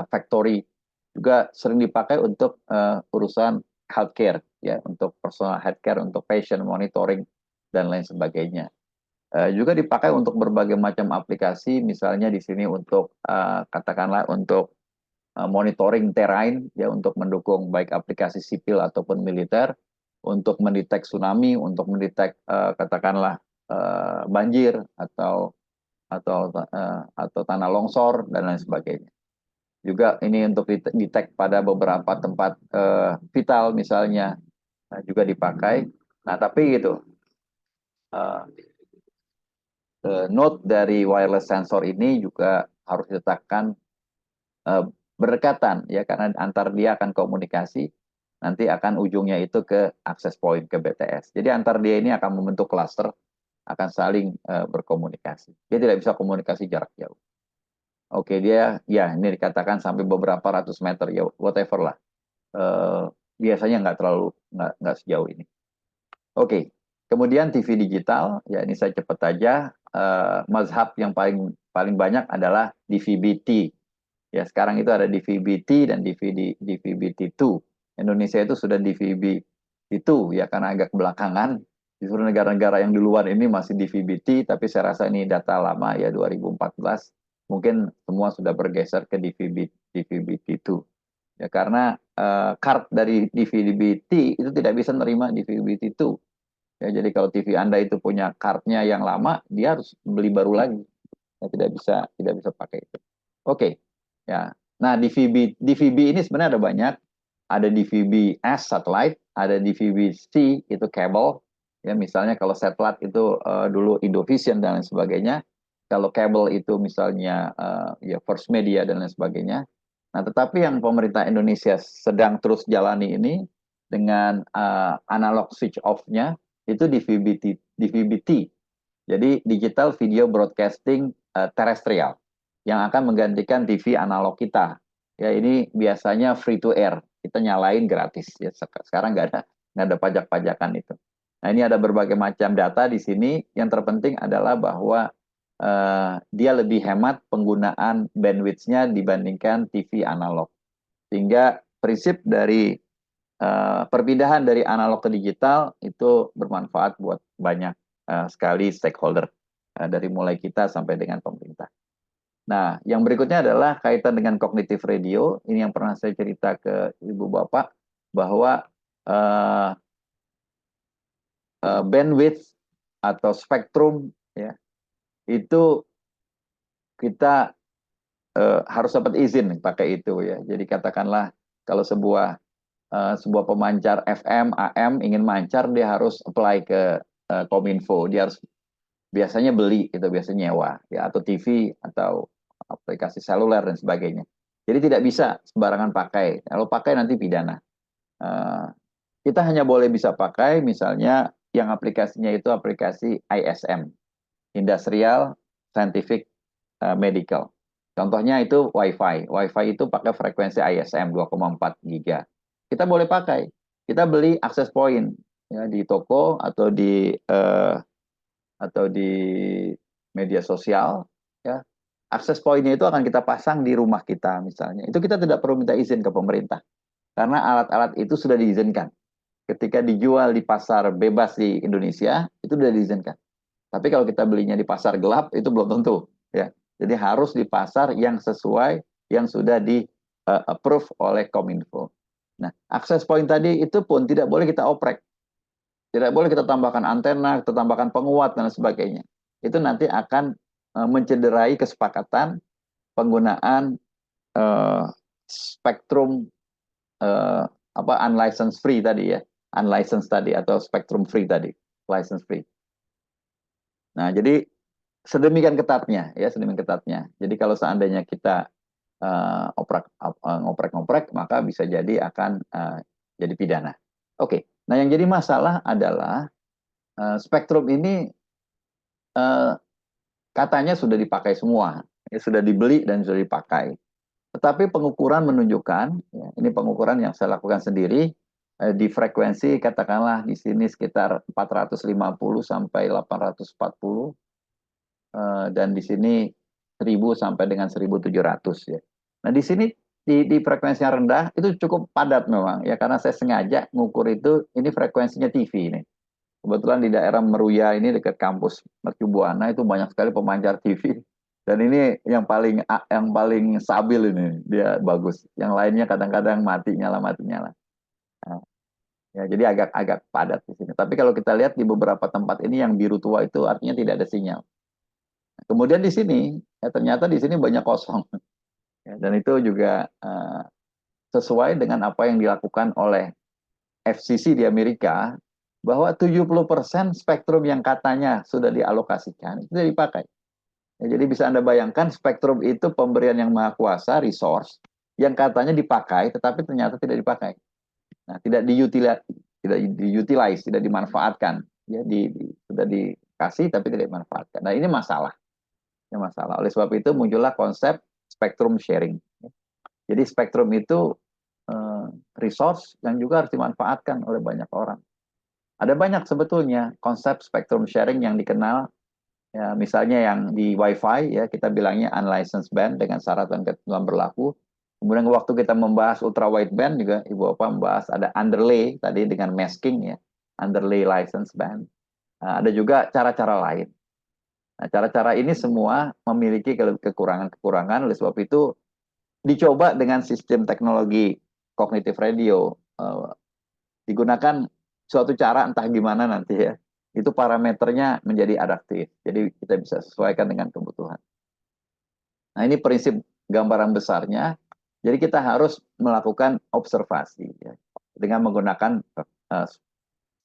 factory juga sering dipakai untuk urusan healthcare, ya untuk personal healthcare, untuk patient monitoring dan lain sebagainya. Juga dipakai untuk berbagai macam aplikasi, misalnya di sini untuk katakanlah untuk monitoring terrain, ya untuk mendukung baik aplikasi sipil ataupun militer, untuk mendetek tsunami, untuk mendetek katakanlah banjir atau tanah longsor dan lain sebagainya. Juga ini untuk detect pada beberapa tempat vital misalnya, juga dipakai. Nah tapi gitu, node dari wireless sensor ini juga harus diletakkan berdekatan, ya karena antar dia akan komunikasi, nanti akan ujungnya itu ke access point, ke BTS. Jadi antar dia ini akan membentuk cluster, akan saling berkomunikasi. Dia tidak bisa komunikasi jarak jauh. Oke, dia ya ini dikatakan sampai beberapa ratus meter, ya whatever lah. Biasanya nggak sejauh ini. Oke, kemudian TV digital, ya ini saya cepat aja. Mazhab yang paling paling banyak adalah DVB-T. Ya sekarang itu ada DVB-T dan DVB-T2. Indonesia itu sudah DVB-T2 ya, karena agak belakangan. Di seluruh negara-negara yang di luar ini masih DVB-T, tapi saya rasa ini data lama ya 2014. Mungkin semua sudah bergeser ke DVB-T2. Ya karena card dari DVB-T itu tidak bisa menerima DVB-T2. Ya jadi kalau TV Anda itu punya cardnya yang lama, dia harus beli baru lagi. Ya, tidak bisa pakai itu. Oke. Ya. Nah, DVB ini sebenarnya ada banyak. Ada DVB-S satellite, ada DVB-C itu kabel. Ya, misalnya kalau satelit itu dulu Indovision dan lain sebagainya. Kalau kabel itu misalnya ya First Media dan lain sebagainya. Nah, tetapi yang pemerintah Indonesia sedang terus jalani ini dengan analog switch off-nya itu DVB-T. Jadi digital video broadcasting terestrial yang akan menggantikan TV analog kita. Ya ini biasanya free to air, kita nyalain gratis. Ya sekarang nggak ada pajak-pajakan itu. Nah ini ada berbagai macam data di sini. Yang terpenting adalah bahwa dia lebih hemat penggunaan bandwidth-nya dibandingkan TV analog. Sehingga prinsip dari perpindahan dari analog ke digital itu bermanfaat buat banyak sekali stakeholder, dari mulai kita sampai dengan pemerintah. Nah, yang berikutnya adalah kaitan dengan cognitive radio. Ini yang pernah saya cerita ke Ibu Bapak, bahwa bandwidth atau spektrum ya, itu kita harus dapat izin pakai itu ya. Jadi katakanlah kalau sebuah pemancar FM, AM ingin mancar, dia harus apply ke Kominfo. Dia harus biasanya beli, itu biasanya nyewa ya, atau TV atau aplikasi seluler dan sebagainya. Jadi tidak bisa sembarangan pakai. Kalau pakai nanti pidana. Eh, kita hanya boleh bisa pakai misalnya yang aplikasinya itu aplikasi ISM, Industrial Scientific Medical. Contohnya itu WiFi. WiFi itu pakai frekuensi ISM 2,4 giga. Kita boleh pakai. Kita beli akses point ya, di toko atau di media sosial ya. Akses poinnya itu akan kita pasang di rumah kita misalnya. Itu kita tidak perlu minta izin ke pemerintah karena alat-alat itu sudah diizinkan. Ketika dijual di pasar bebas di Indonesia itu sudah diizinkan. Tapi kalau kita belinya di pasar gelap itu belum tentu ya. Jadi harus di pasar yang sesuai, yang sudah di approve oleh Kominfo. Nah, akses point tadi itu pun tidak boleh kita oprek. Tidak boleh kita tambahkan antena, kita tambahkan penguat dan sebagainya. Itu nanti akan mencederai kesepakatan penggunaan spektrum unlicensed free tadi ya, unlicensed tadi atau spektrum free tadi, license free. Nah, jadi sedemikian ketatnya ya, sedemikian ketatnya. Jadi kalau seandainya kita ngoprek-ngoprek, maka bisa jadi akan jadi pidana. Oke. Nah, yang jadi masalah adalah spektrum ini katanya sudah dipakai semua, ya, sudah dibeli dan sudah dipakai. Tetapi pengukuran menunjukkan, ya, ini pengukuran yang saya lakukan sendiri, di frekuensi katakanlah di sini sekitar 450 sampai 840, dan di sini 1000 sampai dengan 1700 ya. Nah di sini di frekuensi yang rendah itu cukup padat memang ya, karena saya sengaja ngukur itu, ini frekuensinya TV ini. Kebetulan di daerah Meruya ini dekat kampus Mercu Buana itu banyak sekali pemancar TV. Dan ini yang paling stabil ini, dia bagus. Yang lainnya kadang-kadang mati nyala mati nyala. Nah, ya jadi agak padat di sini. Tapi kalau kita lihat di beberapa tempat ini yang biru tua itu artinya tidak ada sinyal. Kemudian di sini ya, ternyata di sini banyak kosong. Ya, dan itu juga sesuai dengan apa yang dilakukan oleh FCC di Amerika, bahwa 70% spektrum yang katanya sudah dialokasikan itu tidak dipakai. Ya, jadi bisa Anda bayangkan spektrum itu pemberian yang maha kuasa, resource, yang katanya dipakai tetapi ternyata tidak dipakai. Nah, tidak diutilize, tidak dimanfaatkan. Ya, sudah dikasih tapi tidak dimanfaatkan. Nah, ini masalah. Ini masalah. Oleh sebab itu muncullah konsep spektrum sharing. Jadi spektrum itu resource yang juga harus dimanfaatkan oleh banyak orang. Ada banyak sebetulnya konsep spektrum sharing yang dikenal, ya, misalnya yang di WiFi ya, kita bilangnya unlicensed band dengan syarat dan ketentuan berlaku. Kemudian waktu kita membahas ultra wideband juga Ibu Bapak membahas ada underlay tadi dengan masking ya, underlay license band. Nah, ada juga cara-cara lain. Nah, cara-cara ini semua memiliki kekurangan-kekurangan, oleh sebab itu dicoba dengan sistem teknologi cognitive radio, digunakan suatu cara entah gimana nanti ya, itu parameternya menjadi adaptif, jadi kita bisa sesuaikan dengan kebutuhan. Nah ini prinsip gambaran besarnya. Jadi kita harus melakukan observasi ya, dengan menggunakan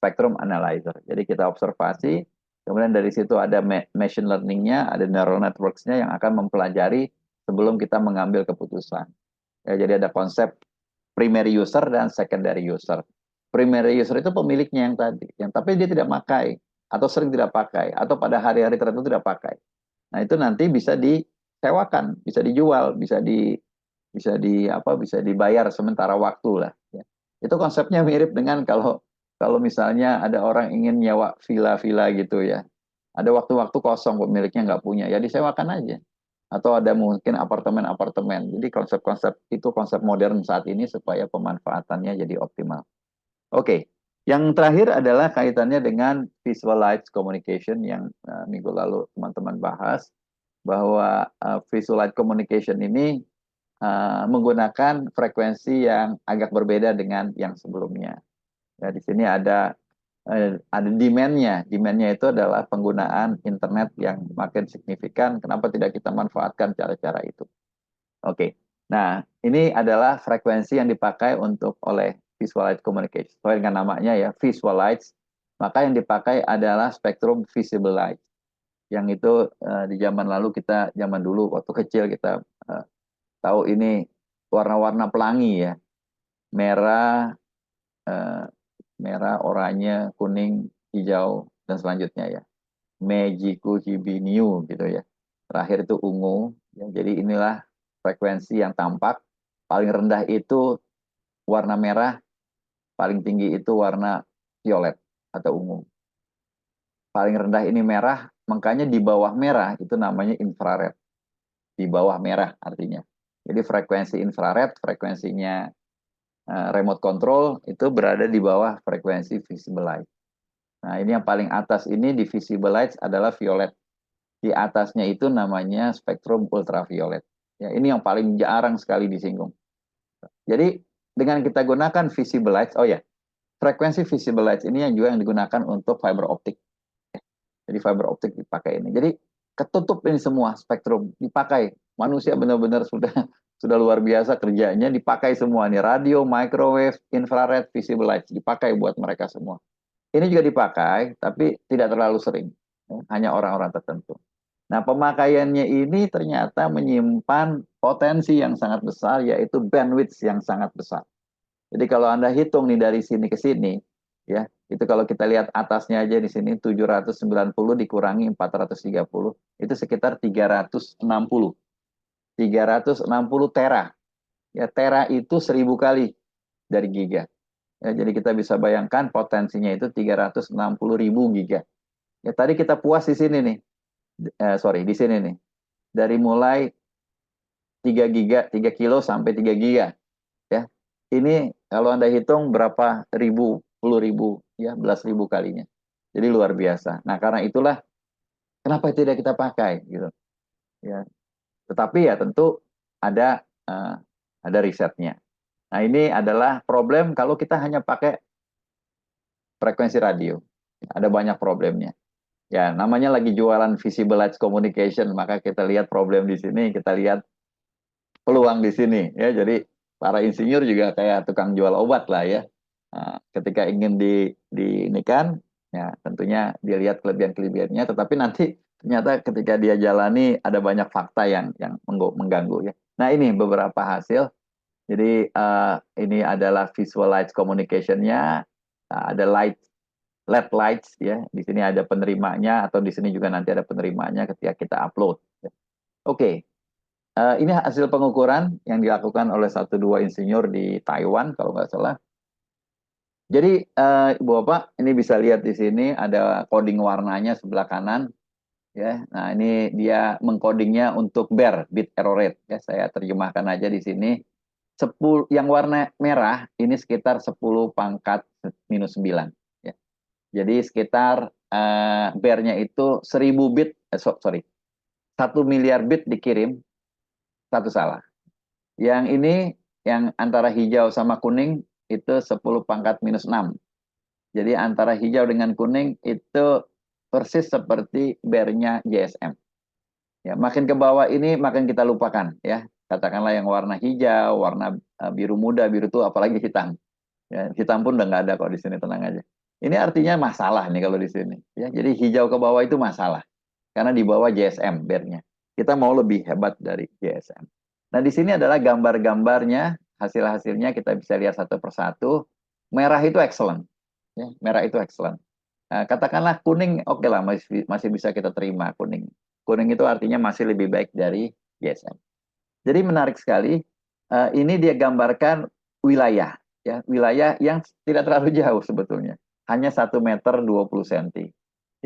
spectrum analyzer. Jadi kita observasi, kemudian dari situ ada machine learning-nya, ada neural networks-nya yang akan mempelajari sebelum kita mengambil keputusan. Ya, jadi ada konsep primary user dan secondary user. Primary user itu pemiliknya yang tadi, yang tapi dia tidak pakai atau sering tidak pakai atau pada hari-hari tertentu tidak pakai. Nah itu nanti bisa disewakan, bisa dijual, bisa dibayar sementara waktu lah. Ya. Itu konsepnya mirip dengan kalau misalnya ada orang ingin nyewa villa-villa gitu ya, Ada waktu-waktu kosong pemiliknya nggak punya, ya disewakan aja. Atau ada mungkin apartemen-apartemen. Jadi konsep-konsep itu konsep modern saat ini supaya pemanfaatannya jadi optimal. Oke, yang terakhir adalah kaitannya dengan visualized communication yang minggu lalu teman-teman bahas bahwa visualized communication ini menggunakan frekuensi yang agak berbeda dengan yang sebelumnya. Ya, di sini ada demand-nya. Demand-nya itu adalah penggunaan internet yang makin signifikan. Kenapa tidak kita manfaatkan cara-cara itu? Oke. Nah, ini adalah frekuensi yang dipakai untuk oleh visualized communication. Sesuai dengan namanya ya, visualized. Maka yang dipakai adalah spektrum visible light. Yang itu di zaman lalu zaman dulu waktu kecil kita tahu ini warna-warna pelangi ya. Merah, eh, merah, oranye, kuning, hijau, dan selanjutnya ya. Mejiku Hibiniu gitu ya. Terakhir itu ungu. Ya, jadi inilah frekuensi yang tampak. Paling rendah itu warna merah, paling tinggi itu warna violet atau ungu. Paling rendah ini merah, makanya di bawah merah itu namanya infrared. Di bawah merah artinya. Jadi frekuensi infrared, frekuensinya remote control itu berada di bawah frekuensi visible light. Nah, ini yang paling atas ini di visible light adalah violet. Di atasnya itu namanya spektrum ultraviolet. Ya, ini yang paling jarang sekali disinggung. Jadi dengan kita gunakan visible light, oh ya, frekuensi visible light ini yang juga yang digunakan untuk fiber optik. Jadi fiber optik dipakai ini. Jadi ketutup ini semua spektrum dipakai. Manusia benar-benar sudah sudah luar biasa kerjanya dipakai semua nih radio, microwave, infrared, visible light dipakai buat mereka semua. Ini juga dipakai tapi tidak terlalu sering. Hanya orang-orang tertentu. Nah, pemakaiannya ini ternyata menyimpan potensi yang sangat besar, yaitu bandwidth yang sangat besar. Jadi kalau Anda hitung nih dari sini ke sini, ya, itu kalau kita lihat atasnya aja di sini 790 dikurangi 430, itu sekitar 360. 360 tera. Ya, tera itu 1000 kali dari giga. Ya, jadi kita bisa bayangkan potensinya itu 360 ribu giga. Ya, tadi kita puas di sini nih. Sorry, di sini nih. Dari mulai 3 giga, 3 kilo sampai 3 giga. Ya, ini kalau Anda hitung berapa ribu, 10 ribu, ya, belas ribu kalinya. Jadi luar biasa. Nah, karena itulah kenapa tidak kita pakai gitu. Ya, tetapi ya tentu ada ada risetnya. Nah, ini adalah problem kalau kita hanya pakai frekuensi radio. Ada banyak problemnya. Ya, namanya lagi jualan visible light communication, maka kita lihat problem di sini, kita lihat peluang di sini ya. Jadi para insinyur juga kayak tukang jual obat lah ya. Nah, ketika ingin ini kan ya tentunya dia lihat kelebihan-kelebihannya, tetapi nanti ternyata ketika dia jalani ada banyak fakta yang mengganggu ya. Nah, ini beberapa hasil. Jadi ini adalah visual light communication-nya. Nah, ada LED lights ya. Di sini ada penerimanya atau di sini juga nanti ada penerimanya ketika kita upload. Ya. Oke, ini hasil pengukuran yang dilakukan oleh 1-2 insinyur di Taiwan kalau nggak salah. Jadi Ibu Bapak ini bisa lihat di sini ada coding warnanya sebelah kanan ya. Nah, ini dia mengcodingnya untuk BER, bit error rate ya. Saya terjemahkan aja di sini. 10 yang warna merah ini sekitar 10 pangkat minus 9 ya. Jadi sekitar BER-nya itu 1000 bit sorry 1 miliar bit dikirim, satu salah. Yang ini yang antara hijau sama kuning itu 10 pangkat minus 6. Jadi antara hijau dengan kuning itu persis seperti BER-nya GSM. Ya, makin ke bawah ini makin kita lupakan ya. Katakanlah yang warna hijau, warna biru muda, biru tua, apalagi hitam. Ya, hitam pun udah nggak ada kok di sini, tenang aja. Ini artinya masalah nih kalau di sini. Ya, jadi hijau ke bawah itu masalah. Karena di bawah GSM BER-nya. Kita mau lebih hebat dari GSM. Nah, di sini adalah gambar-gambarnya, hasil-hasilnya kita bisa lihat satu persatu. Merah itu excellent. Ya, merah itu excellent. Nah, katakanlah kuning, oke lah, masih bisa kita terima kuning. Kuning itu artinya masih lebih baik dari GSM. Jadi menarik sekali. Ini dia gambarkan wilayah, ya, wilayah yang tidak terlalu jauh sebetulnya, hanya 1 meter 20 cm.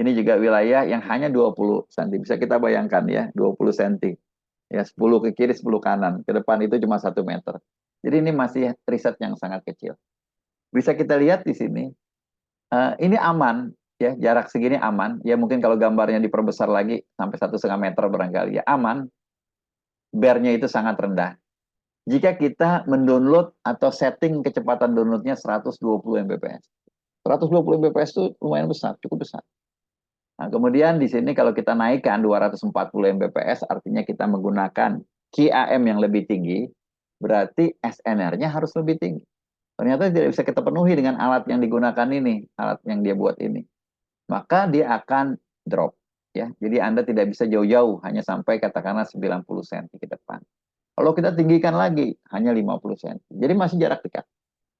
Ini juga wilayah yang hanya 20 cm. Bisa kita bayangkan ya, 20 cm. Ya, 10 ke kiri, 10 kanan. Ke depan itu cuma 1 meter. Jadi ini masih riset yang sangat kecil. Bisa kita lihat di sini, ini aman, ya jarak segini aman. Ya mungkin kalau gambarnya diperbesar lagi sampai 1,5 meter barangkali ya aman. Bearnya itu sangat rendah. Jika kita mendownload atau setting kecepatan downloadnya 120 Mbps. 120 Mbps itu lumayan besar, cukup besar. Nah, kemudian di sini kalau kita naikkan 240 Mbps, artinya kita menggunakan QAM yang lebih tinggi, berarti SNR-nya harus lebih tinggi. Ternyata tidak bisa kita penuhi dengan alat yang digunakan ini, alat yang dia buat ini. Maka dia akan drop. Ya, jadi Anda tidak bisa jauh-jauh, hanya sampai katakanlah 90 cm ke depan. Kalau kita tinggikan lagi, hanya 50 cm. Jadi masih jarak dekat.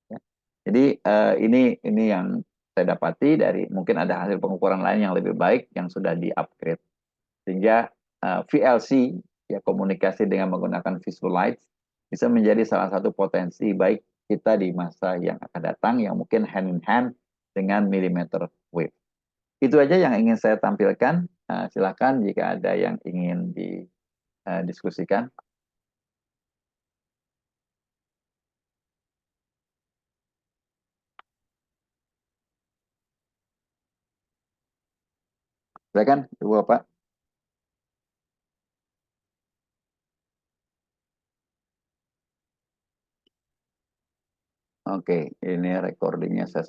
Ya. Jadi ini yang saya dapati dari mungkin ada hasil pengukuran lain yang lebih baik yang sudah di-upgrade. Sehingga VLC, ya komunikasi dengan menggunakan visual lights, bisa menjadi salah satu potensi baik kita di masa yang akan datang yang mungkin hand in hand dengan millimeter wave. Itu aja yang ingin saya tampilkan. Silakan jika ada yang ingin didiskusikan. Silakan, Ibu Bapak. Oke, ini recordingnya saya